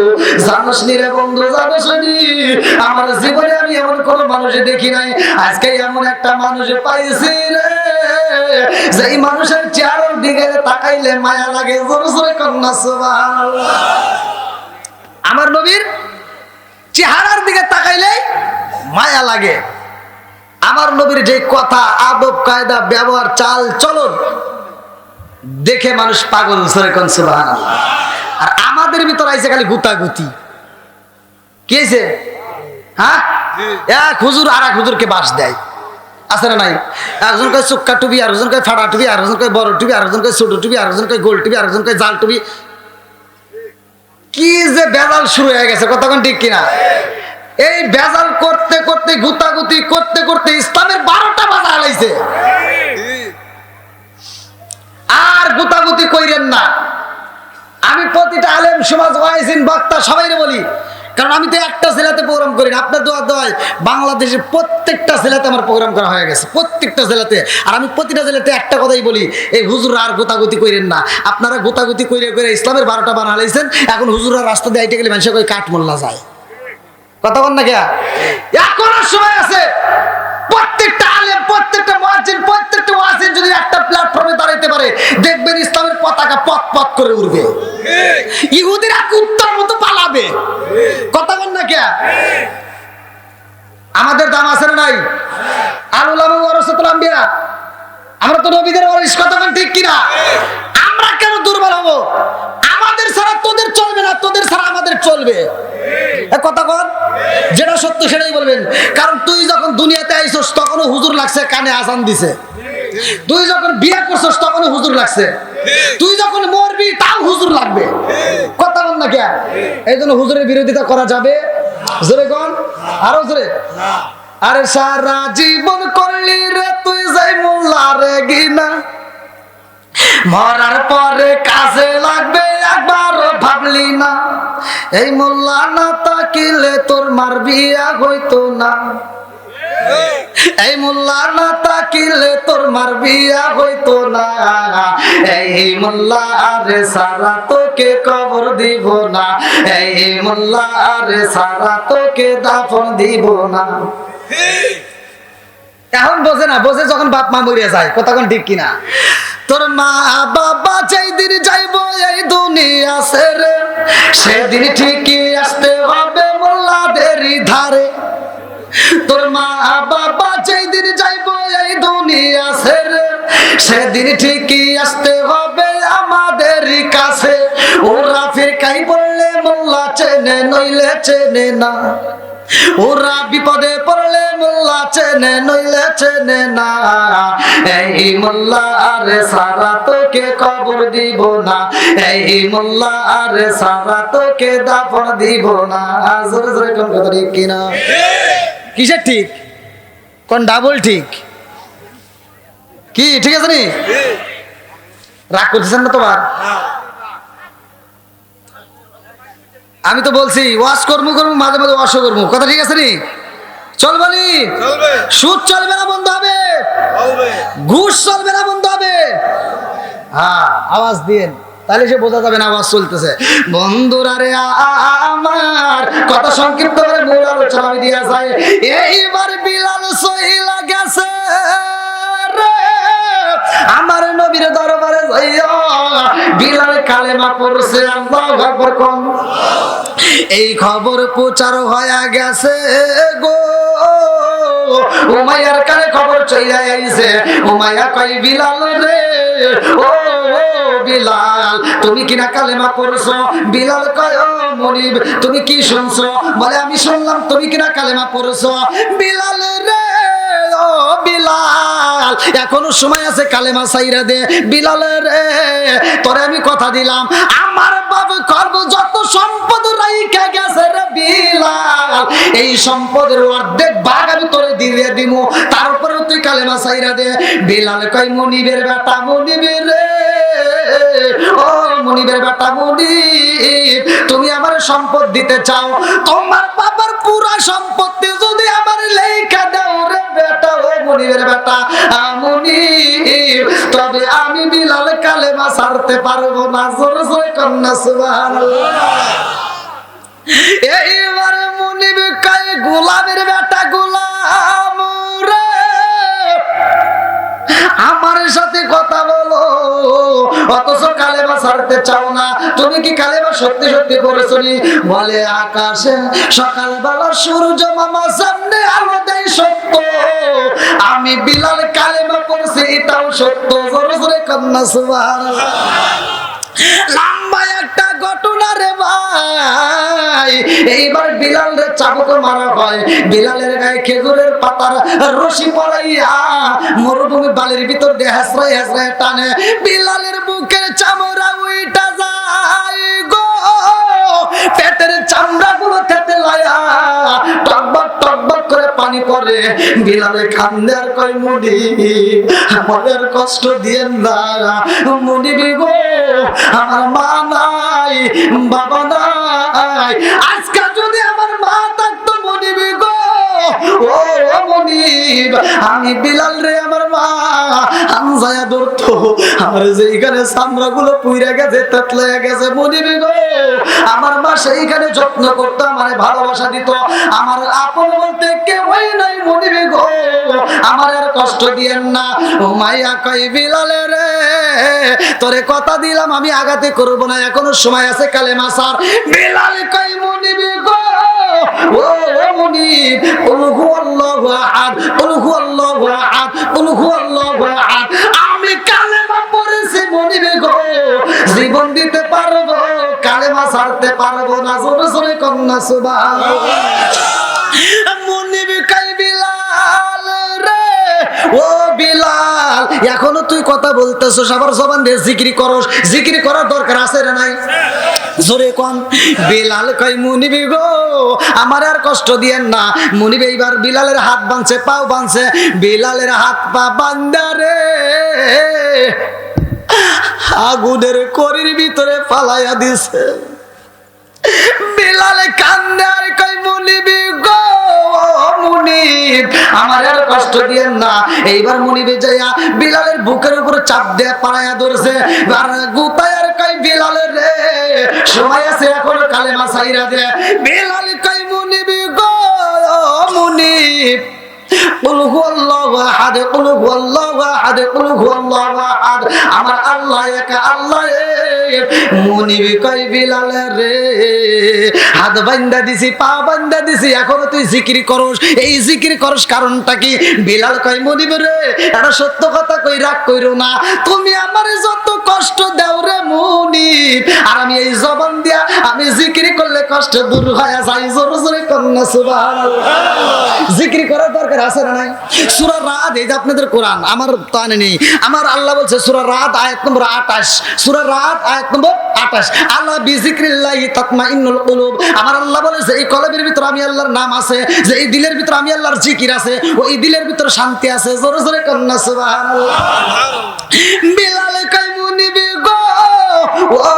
জানোস নি রে বন্ধু, জানোস নি আমার জীবনে আমি এমন কোন মানুষ দেখি নাই, আজকে এমন একটা মানুষ পাইছি রে, যেই মানুষের চেহারার দিকে তাকাইলে মায়া লাগে। জোরে জোরে কন্যা সুবহানাল্লাহ। আমার নবীর চেহারার দিকে তাকাইলে মায়া লাগে। আমার নবীর যে কথা, আদব কায়দা, ব্যবহার, চাল চলন দেখে মানুষ পাগল। সুবহানাল্লাহ। আর আমাদের ভিতর আইছে খালি গুতাগুতি। কি হয়েছে? হ্যাঁ, এক হুজুর আর এক হুজুরকে বাস দেয়, আছে না নাই? একজন কয় চুক্কা টুপি, আরেকজন কয় ফাটা টুপি, আরেকজন কয় বড় টুপি, আরেকজন কয় ছোট টুপি, আরেকজন কয় গোল টুপি, আরেকজন কয় জাল টুপি। কি যে বেজাল শুরু হয়ে গেছে, কতক্ষণ ঠিক কিনা। এই বেজাল করতে করতে, গুতাগুতি করতে করতে ইসলামের 12টা বাজা হালাইছে। আর গুতাগুতি কইরেন না। আমি প্রতিটা আলেম সমাজ ওয়াইজিন বক্তা সবাইরে বলি, কারণ আমি তো একটা জেলাতে প্রোগ্রাম করি না, আপনার দোয়া দোয়ায় বাংলাদেশের প্রত্যেকটা জেলাতে আমার প্রোগ্রাম করা হয়ে গেছে, প্রত্যেকটা জেলাতে। আর আমি প্রতিটা জেলাতে একটা কথাই বলি, এই হুজুররা আর গোতাগুতি কইরেন না। আপনারা গোতাগুতি কইরে কইরে ইসলামের 12টা বানা হালাইছেন। এখন হুজুররা রাস্তা দিয়ে আইতে গেলে মানুষের কই কাঠ মোল্লা যায়, কথা বল না কে? এখনো সময় আছে। প্রত্যেকটা আলেম, প্রত্যেকটা মুয়াজ্জিন, প্রত্যেকটা ওয়াজিন যদি একটা প্ল্যাটফর্মে দাঁড়াইতে পারে, দেখবেন ইসলামের পতাকা পথ পথ করে উড়বে। ইহুদিরা কুত্তার মতো পালাবে, কথা বল না কে? আমাদের দাম আছে না নাই? আল উলামা ওয়ারাসাতুল আম্বিয়া, আমরা তো নবীদের ওয়ারিস, কথা বলেন ঠিক কিনা? আমরা কেন দুর্বল হব? আমাদের ছাড়া তোদের চলবে না, তোদের ছাড়া আমাদের চলবে। কথা বল, যেটা সত্য সেটাই বলবেন। কারণ তুই যখন দুনিয়াতে আইছস তখনও হুজুর লাগছে, কানে আজান দিছে। তুই যখন বিয়ে করছস তখনও হুজুর লাগছে। তুই যখন মরবি তাও হুজুর লাগবে। কথা বল না কেন? এই জন্য হুজুরের বিরোধিতা করা যাবে? জোরে কোন, আরো জোরে। আরে সারা জীবন করলি রে তুই যাই মোল্লা রে গিনা, মরার পরে কাজে লাগবে একবারও ভাবলি না। এই মোল্লা না তাকিলে তোর মার বিয়া হইতো না। এই মোল্লা না তাকিলে তোর মার বিয়া হইতো না। এই মোল্লা আরে সারা তোকে কবর দিব না। এই মোল্লা আরে সারা তোকে দাফন দিব না। এখন বোঝে না, বোঝে যখন বাপ মা মরিয়া যায়। কথা কোন ঠিক কিনা? তোর মা বাবা যেই দিন যাইবো এই দুনিয়া ছেড়ে, সেদিন ঠিকই আসতে হবে মোল্লাদেরই ধারে। তোর মা বাবা যেই দিন যাইবো এই দুনিয়া ছেড়ে, সেদিন ঠিকই আসতে হবে আমাদেরই কাছে। ওরা ফিরকাই বললে মোল্লা চেনে, নইলে চেনে না। ওরা বিপদে পড়লে মোল্লা চেনে, নইলে চেনে না। এই মোল্লা আরে সারা তোকে কবর দিব না। এই মোল্লা আরে সারা তোকে দাফন দিব না। জোরে জোরে কোন কথা ঠিক কিনা? কিসের ঠিক? কোন ডাবল ঠিক? কি ঠিক আছে নি? রাগ করতেছেন না তোমার? আমি তো বলছি ওয়াশ করবো করবো, মাঝে মাঝে ওয়াশও করবো। কথা ঠিক আছে নি? চলবে নি? সুদ চলবে না, বন্ধ হবে। ঘুষ চলবে না, বন্ধ হবে। হ্যাঁ, আওয়াজ দিন, তাহলে সে বোঝা যাবে না আওয়াজ চলতেছে। বন্ধুরা রে আমার কথা সংক্ষিপ্ত করে মূল আলোচনা আমি দিয়া যায়। এইবার বিলাল সহিলা গেছে রে আমার নবীর দরবারে যাইয়া। বিলাল কালেমা পড়ছে, আল্লাহু আকবার কোন। এই খবর প্রচার হয়ে গেছে গো, উমাইয়ার কানে খবর চলে আইছে। উমাইয়া কই বিলাল রে, ও বিলাল তুমি কিনা কালেমা পড়ছো? বিলাল কয় ও মনিব তুমি কি শুনছো? বলে আমি শুনলাম তুমি কিনা কালেমা পড়ছো। বিলাল রে, ও বিলাল এখনো সময় আছে, কালেমা সাইরা দে। বিলাল রে তোরে আমি কথা দিলাম, আমার বাবা করব যত সম্পদ রাইখা গেছে রে বিলাল, এই সম্পদের অর্ধেক ভাগ আমি তোরে দিয়ে দিব, তারপরেও তুই কালেমা সাইরা দে। বিলাল কয় মনিবের বেটা মনিবের রে, ও মনিবের বেটা মনিব তুমি আমার সম্পদ দিতে চাও? তোমার বাবার পুরা সম্পত্তি যদি আমার লেখা দাও রে বেটা, ও মনিবের বেটা মনিব, তবে আমি বিলাল কালেমা ছাড়তে পারবো না। জোরে জোরে কন্যা সুবহানাল্লাহ। এইবারে মনিব কয় গোলামের বেটা গোলাম রে, আমার সাথে কথা বলো, অথচ কালেমা ছাড়তে চাও না। তুমি কি কালেমা সত্যি সত্যি করেছো নি? বলে আকাশে সকালবেলা সূর্য মামা সামনে আলো দেয় সত্য, আমি বিলাল কালেমা পড়ছি এটাও সত্য। জোরে জোরে কন্যা সুবহানাল্লাহ। লম্বা একটা ঘটনা রে ভাই। এইবার বিলাল রে চাবুক মারা হয়। বিলালের গায়ে খেজুরের পাতার রশি পড়াইয়া মরুভূমি বালির ভিতর দিয়ে হাসরাই হাসরাই টানে। বিলালের বুকের চামড়া উইটা যায় গো, পেটের চামড়া গুলো থেতে লায়া টকবক টকবক করে পানি পড়ে। বিলালে কান্দে আর কয় মুনিব আমাদের কষ্ট দিয়েন না, মুনিব গো আমার মা নাই বাবা নাই, আজকে যদি আমার মা থাকতো মুনিব গো, ও মুনিব আমি বিলাল রে আমার মা হামজায়া ধরতো, আমার যেইখানে চামড়া গুলো পুইরা গেছে তেতলাইয়া গেছে, মুনিব গো আমার মা সেইখানে যত্ন করতো, আমার ভালোবাসা দিত, আমার আপন বলতে কেউ নাই, মুনিব গো আমার আর কষ্ট দিয়েন না। ও মাইয়া কই বিলালে রে তোরে কথা দিলাম আমি আগাতে করব না, এখনো সময় আছে কালেমা ছাড়। বিলাল কই মুনিব গো, ও মুনিব কুল হুয়াল্লাহু আহাদ কুল হুয়াল্লাহু আহাদ কুল হুয়াল্লাহু আহাদ আমি কালেমা পড়েছি মনিবে গো, জীবন দিতে পারবো, কালেমা ছাড়তে পারবো না। জোরে জোরে কন্যা সুবহানাল্লাহ। মনিবে কই বিলাল রে, ও বিলাল, এখনো তুই কথা বলতেছস, আবার জবান দিয়ে জিকির করস, জিকির করার দরকার আছে না নাই? জোরে কোন। বিলাল কই মুনিবি গো, আমার আর কষ্ট দিয়েন না। মুনিব এইবার বিলালের হাত বাঁধছে, পাও বাঁধছে, বিলালের হাত পা বান্ধা রে আগুনের করির ভিতরে ফালাইয়া দিছে। বিলালে কান্দে আর কই মুনিবি গো, মুনিব আমার আর কষ্ট দিয়েন না। এইবার মুনিবে যাইয়া বিলালের বুকের উপরে চাপ দিয়ে পাড়াইয়া ধরছে, আর গুতায় আর কই বিলালের রে সময় আছে এখন কালেমা ছাইরা দে। বিলাল কই মুনিবি গো, মুনিব কুল হুয়াল্লাহু আহাদ, কুল হুয়াল্লাহু আহাদ, কুল হুয়াল্লাহু আহাদ, আমার আল্লাহ এক, আল্লাহ এক। মুনিবি কই বিলাল রে হাত বান্দা দিছি, পা বান্দা দিছি, এখন তুই জিকির করস, এই জিকির করস কারণটা কি? বিলাল কই মুনিব রে, এটা সত্য কথা কই, রাগ কইরো না, তুমি আমারে যত কষ্ট দাও রে মুনিব, আর আমি এই জবান দিয়া আমি জিকির করলে কষ্ট দূর হয়ে যায়। জোরে জোরে কন্যা সুবহানাল্লাহ। জিকির করার দরকার আছে না নাই? সূরা রাদ, এই যে আপনাদের কোরআন, আমার তো আনে নেই, আমার আল্লাহ বলছে সূরা রাদ আয়াত নম্বর 28, সূরা রাদ আয়াত নম্বর 28, আল্লাহ বিজিক্রিল্লাহি তাতমাইন্নুল কুলুব। আমার আল্লাহ বলেছে এই কলবের ভিতর আমি আল্লাহর নাম আছে, যে এই দিলের ভিতর আমি আল্লাহর জিকির আছে, ওই দিলের ভিতর শান্তি আছে। জোরে জোরে কন্যা সুবহানাল্লাহ। বিলাল কই মুনিবি গো, ও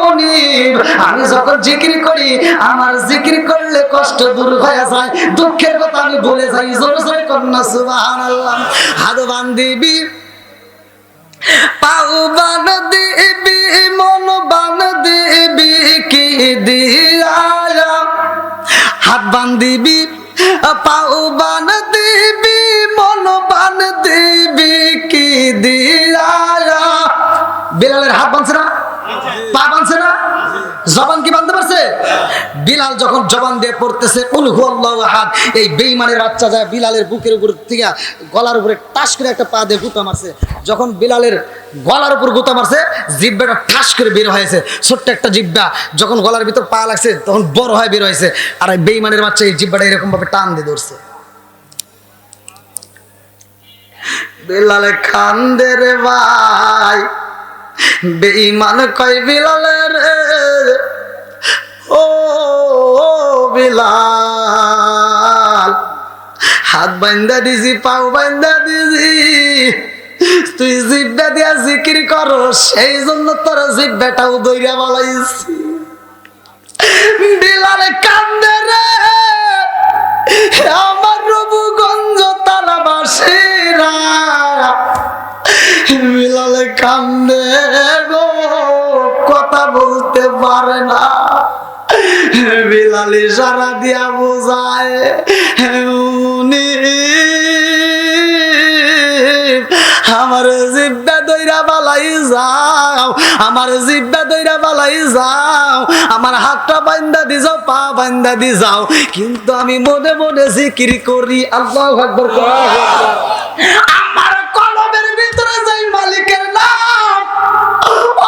মুনিব, আমি যখন জিকির করি, আমার জিকির করলে কষ্ট দূর হয়ে যায়, দুঃখের কথা আমি ভুলে যাই। জোরে জোরে কন্যা সুবহানাল্লাহ। হাত বান্ধিবি, পাও বান দিবি, মন বান দিবি, কি দিয়া হাত বান্ধিবি, পাও বান দিবি, মন বান দিবি, কি দিয়া। বিলালের হাত বাঁধছে না, পা বাঁধছে না, জবান কি বাঁধতে পারছে? বিলাল যখন জবান দিয়ে পড়তেছে কুল হুয়াল্লাহু আহাদ, এই বেঈমানের বাচ্চা যায় বিলালের বুকের উপর থেকে গলার উপরে টাস করে একটা পা দিয়ে গুতা মারছে। যখন বিলালের গলার উপর গুতা মারছে, জিহ্বাটা ঠাস করে বের হয়েছে, ছোট্ট একটা জিহ্বা, যখন গলার ভিতর পা লাগছে তখন বড় হয়ে বের হয়েছে, আর এই বেঈমানের বাচ্চা এই জিহ্বাটা এরকম ভাবে টান দিয়ে ধরছে। বিলালে কান্দে রে ভাই, বেঈমান কই বিলালের ও বিলাল, হাত বান্ধা দিছি, পাও বান্ধা দিছি, তুই জিহ্বা দিয়া জিকির করো, সেই জন্য তোর জিহ্বাটাও দইরা বলাইছি। বিলালে কান্দে রে আমার রবুগঞ্জ তালাবাসীরা, বিলালে কান্দে গো, কথা বলতে পারে না। বিলালে সারা দিয়া বোঝায়, আমার জিহ্বা দইরা বালাই যাও, আমার জিহ্বা দইরা বালাই যাও, আমার হাতটা বান্ধা দি যাও, পা বান্ধা দি যাও, কিন্তু আমি মনে মনে জিকির করি। আল্লাহু আকবার। আমার কলবের ভিতরে যাই মালিকের নাম,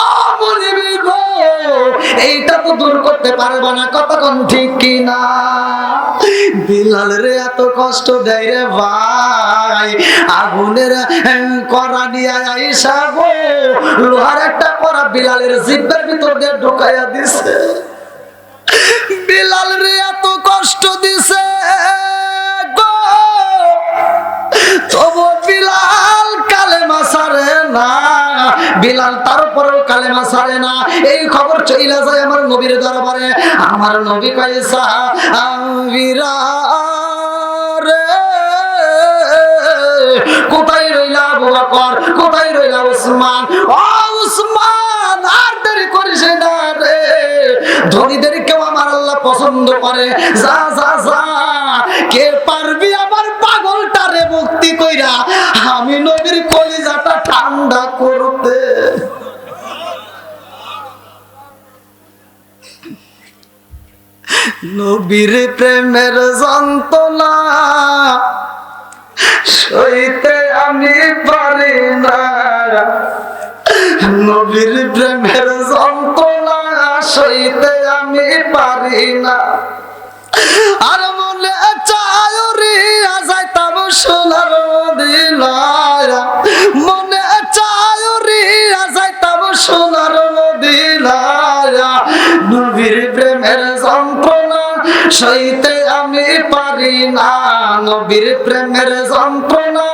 ও মুনিবি গো, এইটা তো দূর করতে পারবা না, কতক্ষণ ঠিক কিনা? বিলাল রে এত কষ্ট দেয় রে ভাই, আগুনের কড়া নিয়ে আইসা গো, লোহার একটা কড়া বিলালের জিহ্বার ভিতর দিয়ে ঢুকাইয়া দিছে। বিলাল রে এত কষ্ট দিছে গো, তবু বিলাল কালেমা ছাড়ে না, বিলাল তারপরেও কালেমা ছাড়ে না। এই খবর চইলা যায় আমার নবীর দরবারে। আমার নবী কয় সাহাবীরা রে, কোথায় রইলা আবু বকর, কোথায় রইলা উসমান? ও উসমান, আর দেরি করিস না রে, ধনীদের কেউ আমার আল্লাহ পছন্দ করে, যা যা যা, কে পারবি আমার পাগলটারে মুক্তি কইরা আমি নবীর কলিজাটা ঠান্ডা করতে। নবীর প্রেমের যন্ত্রণা সইতে আমি পারি না, নবীর প্রেমের যন্ত্রণা সইতে আমি পারি না। আর মনে চায় রে যাইতাম সোনার মদিনায়, মনে চায় রে যাইতাম সোনার মদিনায়। নবীর প্রেমের যন্ত্রণা সইতে আমি পারি না, নবীর প্রেমের যন্ত্রণা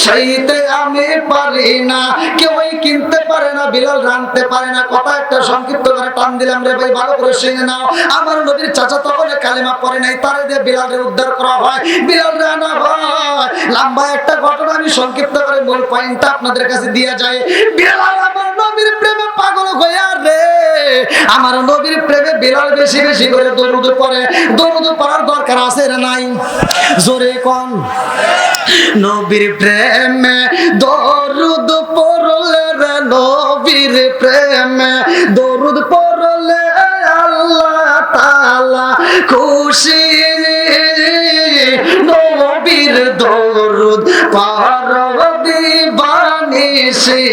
সইতে আমি পারি না। কেউই কিনতে পারে না, বিলাল রানতে পারে না। কথা একটা সংক্ষিপ্ত করে টান দিলাম রে ভাই, ভালো করে শুনে নাও। আমার নবীর চাচা তখন কালিমা পড়ে নাই, তারে দিয়ে বিলালের উদ্ধার করা হয়, বিলাল রানা হয়। লম্বা একটা ঘটনা আমি সংক্ষিপ্ত করে মূল পয়েন্টটা আপনাদের কাছে দিয়া যায়। বিলাল আমার নবীর প্রেমে পাগল হইয়া রে, আমার নবীর প্রেমে বিলাল বেশি বেশি করে দরুদ পড়ে। দরুদ পড়ার দরকার আছে না নাই? জোরে কোন। নবীর প্রেমে দরুদ পড়লে রে, নবীর প্রেমে দরুদ পড়লে আল্লাহ তাআলা খুশি। নবীর দরুদ পড়ব দিবানিশি,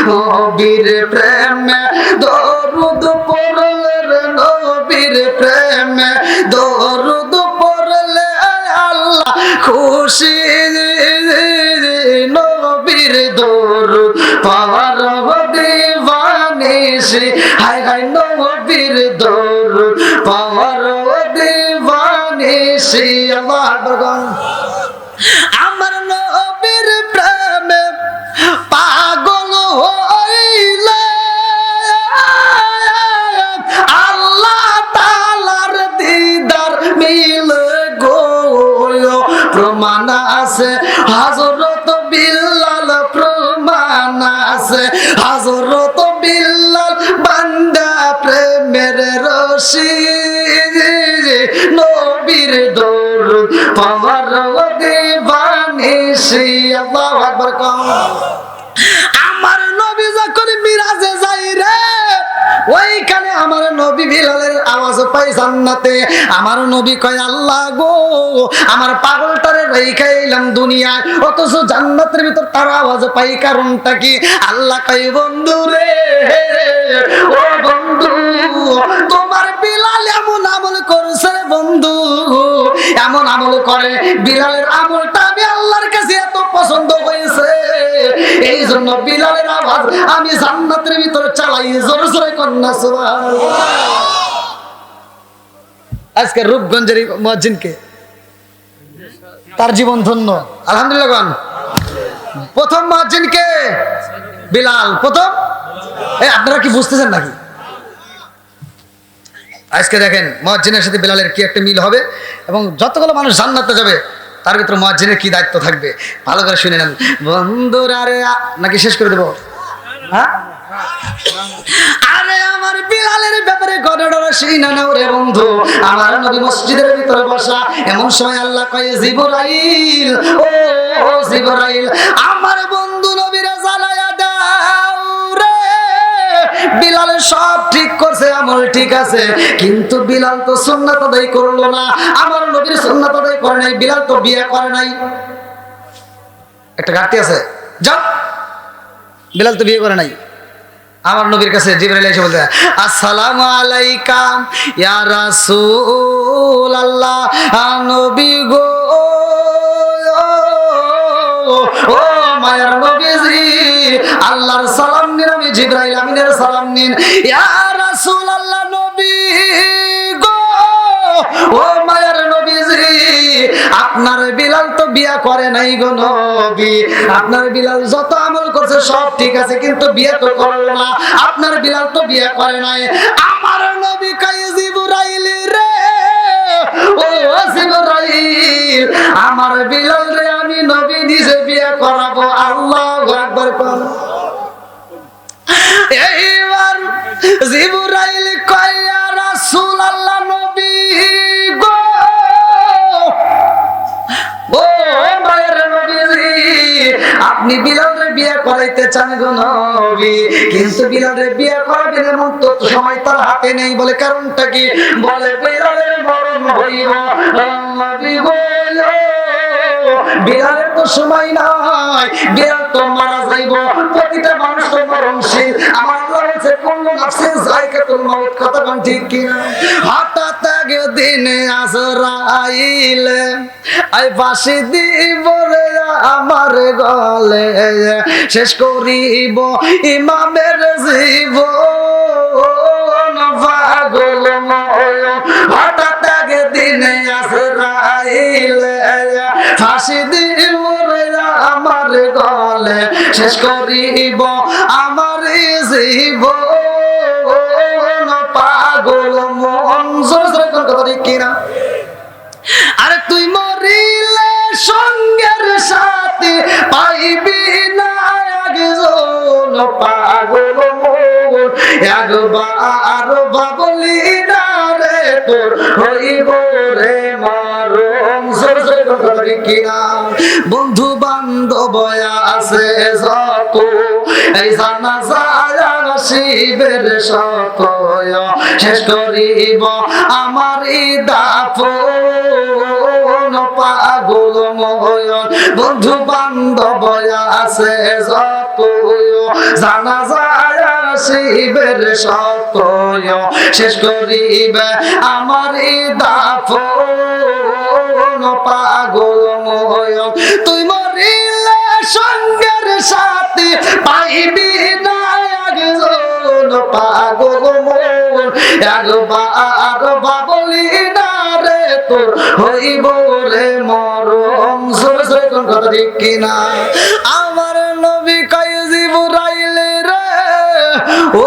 নবীর প্রেমে দরুদ পড়লে রে, নবীর প্রেমে দরুদ পড়লে আল্লাহ খুশি। নবীর দরুদ পড়ব দিবানিশি, হায় হায় নবীর দরুদ পড়ব দিবানিশি। আল্লাহু আকবার। আমার নবীর প্রেমে পাগল হইলে আল্লাহ তাআলার দিদার মিলে গো। প্রমাণ আছে হযরত বিল্লাল, প্রমাণ আছে হযরত বিল্লাল বান্দা প্রেমের রশি। নবীর দরুদ পড়ব দিবানিশি। আল্লাহু আকবার। আমার নবী যখন মিরাজে যাই রে, ওইখানে আমার নবী বিলালের আওয়াজ পাই জান্নাতে। আমার নবী কয় আল্লাহ গো, আমার পাগলটারে রেখে এলাম দুনিয়ায়, অথচ জান্নাতের ভিতর তার আওয়াজ পাই, কারণটা কি? আল্লাহ কয় বন্ধু রে, ও বন্ধু, তোমার বিলাল এমন আমল করছে বন্ধু, এমন আমল করে, বিলালের আমলটা আমি আল্লাহর কাছে এত পছন্দ হয়েছে, এই জন্য বিলালের আওয়াজ আমি জান্নাতের ভিতরে চালাই। জোরে জোরে কন্যা সুবহানাল্লাহ। আজকে রূপগঞ্জের মুয়াজ্জিনকে, তার জীবন ধন্য আলহামদুলিল্লাহ গান। প্রথম মুয়াজ্জিনকে বিলাল, প্রথম। আপনারা কি বুঝতেছেন নাকি? আজকে দেখেন মুয়াজ্জিনের সাথে বিলালের কি একটা মিল হবে, এবং যতগুলো মানুষ জান্নাতে যাবে তার ভিতরে মুয়াজ্জিনের কি দায়িত্ব থাকবে ভালো করে শুনে নেন বন্ধুরা। আরে নাকি শেষ করে দেবো? হ্যাঁ, আরে আমার বিলালের ব্যাপারে ঘটনাটা শুনে নাও রে বন্ধু। আমার নবী মসজিদের ভিতরে বসা, এমন সময় আল্লাহ কয় জিবরাইল, ও জিবরাইল, আমার বন্ধু নবীরে জ্বালায়া দাও রে। বিলাল সব ঠিক করছে, আমল ঠিক আছে, কিন্তু বিলাল তো সুন্নাত আদায় করলো না। আমার নবীর সুন্নাত আদায় করে নাই, বিলাল তো বিয়ে করে নাই। একটা ঘাটতি আছে, যাও, বিলাল তো বিয়ে করে নাই। আমার নবীর কাছে জিবরাইল এসে বলতে, আসসালামু আলাইকা ইয়া রাসূলুল্লাহ, নবী গো, ও মায়ার নবীজি, আল্লাহর সালাম নিন, আমি জিবরাইল আমিনের সালাম নিন। ইয়া রাসূলুল্লাহ, নবী গো, ও মায়ার নবীজি, আপনার বিলাল তো বিয়া করে নাই গো নবী। আপনার বিলাল যত আমল করছে সব ঠিক আছে, কিন্তু বিয়ে তো করলো না। আপনার বিলাল তো বিয়ে করে নাই। আমার নবী কয় জিবরাইল রে, ও জিবরাইল, আমার বিলাল রে আমি নবী নিজে বিয়ে করাবো। আল্লাহু আকবার। এইবার জিবরাইল কয় ইয়া রাসূলুল্লাহ, নবী গো, ও মায়ের নবীজি, আপনি বিলালের বিয়ে করাইতে চান গো নবী, কিন্তু বিলালের বিয়ে করাবেন এমন তো সময় তার হাতে নেই। বলে কারণটা কি? বলে বিলালের মরণ হইব নবী গো, বিলালের তো সময় নাই, বিলাল তো মারা যাইব, প্রতিটা মানুষ তো মরণশীল। আমার আল্লাহ বলেছে কুল্লু নাফসিন যায়কাতুল মাউত, কথা কোন ঠিক কিনা? হঠাৎ একদিন আজরাইল আই ফাঁসি দিব রে আমার গলে, শেষ করিব ইমামের জীবন পাগল ময়। হঠাৎ একদিন আজরাইল ফাঁসি দিব রে আমার গলে, শেষ করিব আমার জীবন পাগল মন। জোরে জোরে কোন কথা ঠিক কিনা? আরে তুই মরিলে সঙ্গের সাথে পাইবি না একজন পাগল মন, একবার বাবলি না রে তোর হইব রে মরণ। জোরে জোরে কথা ঠিক কিনা? বন্ধু বান্ধব আছে যত, এই জানাজা শিবের শত, শেষ করিব আমার দাফন পাগল ময়ন। বন্ধু বান্ধব আছে যত, জানাজা শিবের শত, শেষ করিবে আমার দাফন পাগল ময়ন। তুই মরিলে সঙ্গের সাথে পাইবি না একজন পাগল মন, একবার বাবলি না রে তোর হইব রে মরণ। জোরে জোরে কোন কথা ঠিক কিনা? আমার নবী কয় জিবরাইল রে, ও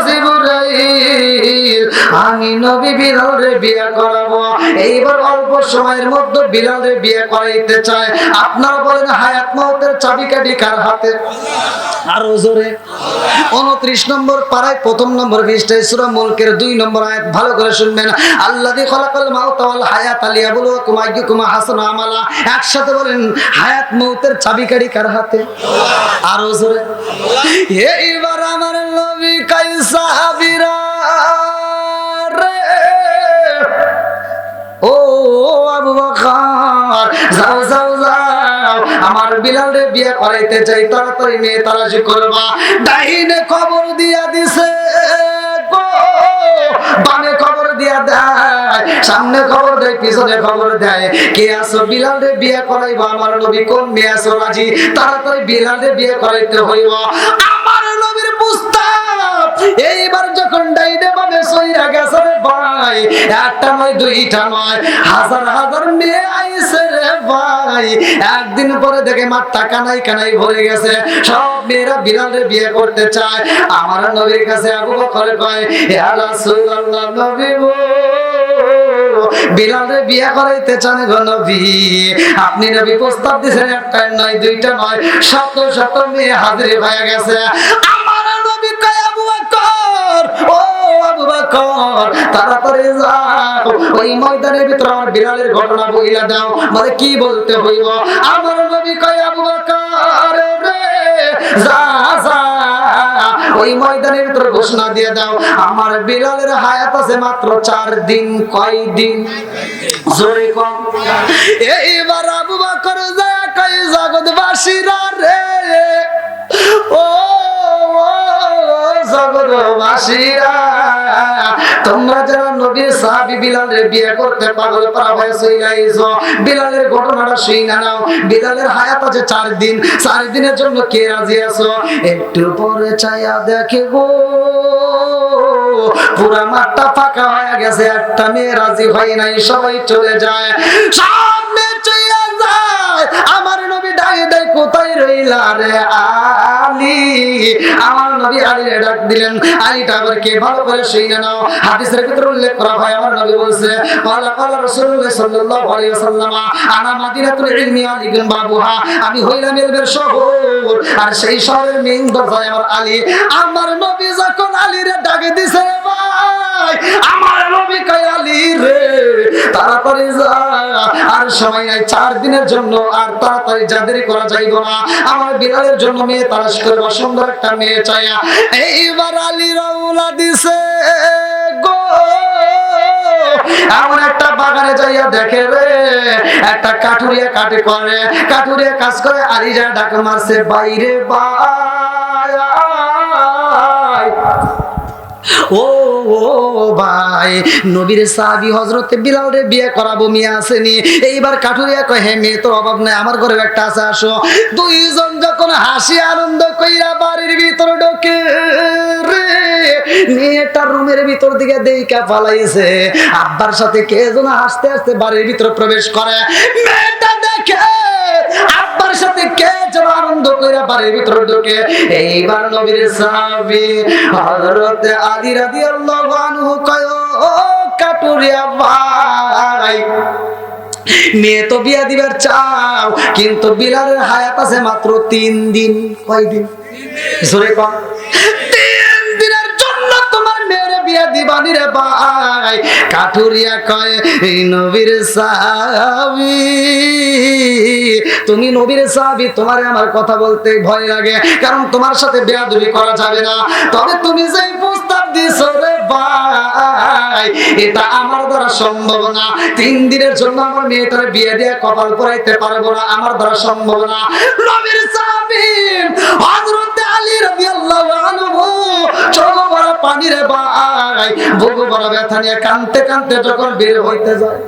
জিবরাইল, আমি নবী বিলালের বিয়ে করাবো। এইবার অল্প সময়ের মধ্যে বিলালের বিয়ে করাইতে চায়। আপনারা বলেন হায়াত মওতের চাবিকাঠি কার হাতে? আরো জোরে। 29 নম্বর পারায় 1 নম্বর পৃষ্ঠায় সূরা মুলকের 2 নম্বর আয়াত, ভালো করে শুনবেন। আল্লাযী খালাকাল মাউতা ওয়াল হায়াতা লিয়াবলুয়াকুম আইয়ুকুম আহসানু আমালা। একসাথে বলেন হায়াত মওতের চাবিকাঠি কার হাতে? আরো জোরে। এইবার আমার নবী কয় সাহাবীরা রে, ও আবু বকর যাও যাও যাও, আমার বিলাল রে বিয়ে করাইতে চাই, তাড়াতাড়ি মেয়ে তালাশি করবা। ডাইনে খবর দিয়া দিছে গো, বামে খবর দিয়া দেয়, সামনে খবর দেয়, পিছনে খবর দেয়। কে আছো বিলাল রে বিয়ে করাইবা? আমার নবী কোন মেয়ে আছো রাজি? তাড়াতাড়ি বিলাল রে বিয়ে করাইতে হইব। আমার নবীর প্রস্তাব এইবার যখন ডাইনে বামে সইরা গেছে রে ভাই, একটা নয় দুইটা নয়, হাজার হাজার মেয়ে আইছে রে ভাই। একদিন পরে দেখে মাঠটা কানাই কানাই ভরে গেছে, সব মেয়েরা বিলালের বিয়ে করতে চায়। আমার নবীর কাছে আবু বকর কয়, ইয়া রাসূলুল্লাহ, নবী গো, বিলালের বিয়ে করাইতে চান গো নবী। আপনি নবী প্রস্তাব দিয়েছেন, একটা নয় দুইটা নয়, শত শত মেয়ে হাজির হয়ে গেছে। আমার নবী কয়, আবু বকর, ও আবু বকর, তাড়াতাড়ি যাও, ওই ময়দানের ভিতরে আমার বিলালের ঘটনা বইলা দাও, মানে কি বলতে হইব। আমার নবী কয়, আবু বকর রে, যা যা, ওই ময়দানের ভিতরে ঘোষণা দিয়ে দাও, আমার বিলালের হায়াত আছে মাত্র 4 দিন। কয় দিন? জোরে কম। এইবার আবু বকর যা কয়, জগৎবাসীরা রে, ও জগৎবাসীরা, তোমরা যারা নবীর সাহাবী বিলালের বিয়ে করতে পাগল পারা হয়েছে, বিলালের ঘটনাটা শুনে নাও। বিলালের হায়াত আছে 4 দিন। 4 দিনের জন্য কে রাজি আছো? একটু পরে চাইয়া দেখে গো, পুরা মাঠটা ফাঁকা হয়ে গেছে, একটা মেয়ে রাজি হয় নাই, সবাই চলে যায়, সব মেয়ে চলে যায়। আমার নবী ডাকে দেয়, কোথায় রইলা রে আলী? আমার নবী আলীর ডাক দিলেন। আলীটা আবার কে? ভালো করে শুনে নাও। হাদিসের ভিতরে উল্লেখ করা হয়, আমার নবী বলছে, ক্বালা ক্বালা রাসূলুল্লাহ সাল্লাল্লাহু আলাইহি ওয়াসাল্লাম, আনা মাদিনাতুল ইলমি আলিকুম বাবুহা, আমি হইলাম ইলমের শহর, আর সেই শহরের মেইন দরজায় আমার আলী। আমার নবী যখন আলীরে ডাকে দিছে ভাই, আমার নবী কয়, আলী রে, তাড়াতাড়ি যা, আর সময় নাই, 4 দিনের জন্য আর তাড়াতাড়ি যাদেরই করা যাইব না। আমার বিলালের জন্য মেয়ে তালাশ করব, সুন্দর একটা মেয়ে চাইয়া। এইবার আলী রওনা দিছে গো, এমন একটা বাগানে যাইয়া দেখে রে একটা কাঠুরিয়া কাটে করে, কাঠুরিয়া কাজ করে, আলিজা ডাক মারছে বাইরে ভাই। ও ভাই, নবীর সাহাবী হযরতে বিলাল রে বিয়ে করাবো, মেয়ে আসেনি। এইবার কাঠুরিয়া কয় হে মেয়ে তো অভাব নাই, আমার ঘরে একটা আছে, আসো। দুইজন যখন হাসি আনন্দ কইরা বাড়ির ভিতর ঢোকে রে, মেয়েটা রুমের ভিতর দিকে দেইকা পালাইছে। আব্বার সাথে কে যেন হাসতে হাসতে বাড়ির ভিতর প্রবেশ করে, মেয়েটা দেখে আব্বার সাথে কে যেন আনন্দ কইরা বাড়ির ভিতর ঢোকে। এইবার নবীর সাহাবী হযরতে আলী রাদিয়াল্লাহু আনহু কয় ও কাটুরিয়া ভাই, মেয়ে তো বিয়া দিবার চাও, কিন্তু বিলালের হায়াত আছে মাত্র 3 দিন। কয় দিন? জোরে কম। 3 দিনের জন্য তোমার মেয়ের বিয়া দিবানি রে ভাই। কাঠুরিয়া কয় এই নবীর সাহাবী, তুমি নবীর সাহাবী, তোমারে আমার কথা বলতে ভয় লাগে, কারণ তোমার সাথে বেয়াদবি করা যাবে না। তবে তুমি যে প্রস্তাব দিছো রে ভাই, এটা আমার দ্বারা সম্ভব না। 3 দিনের জন্য আমার মেয়েটার বিয়ে দিয়ে কপাল পরাইতে পারবো না, আমার দ্বারা সম্ভব না। নবীর সাহাবী হযরত আলী রাদিয়াল্লাহু আনহু চোখ ভরা পানি রে ভাই, বুক ভরা ব্যথা নিয়ে কাঁদতে কাঁদতে যখন বের হইতে যায়,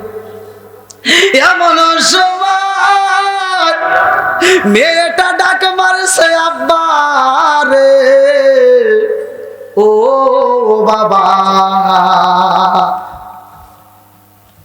এমন সময় মেয়েটা ডাক মারছে আব্বা রে, ও বাবা।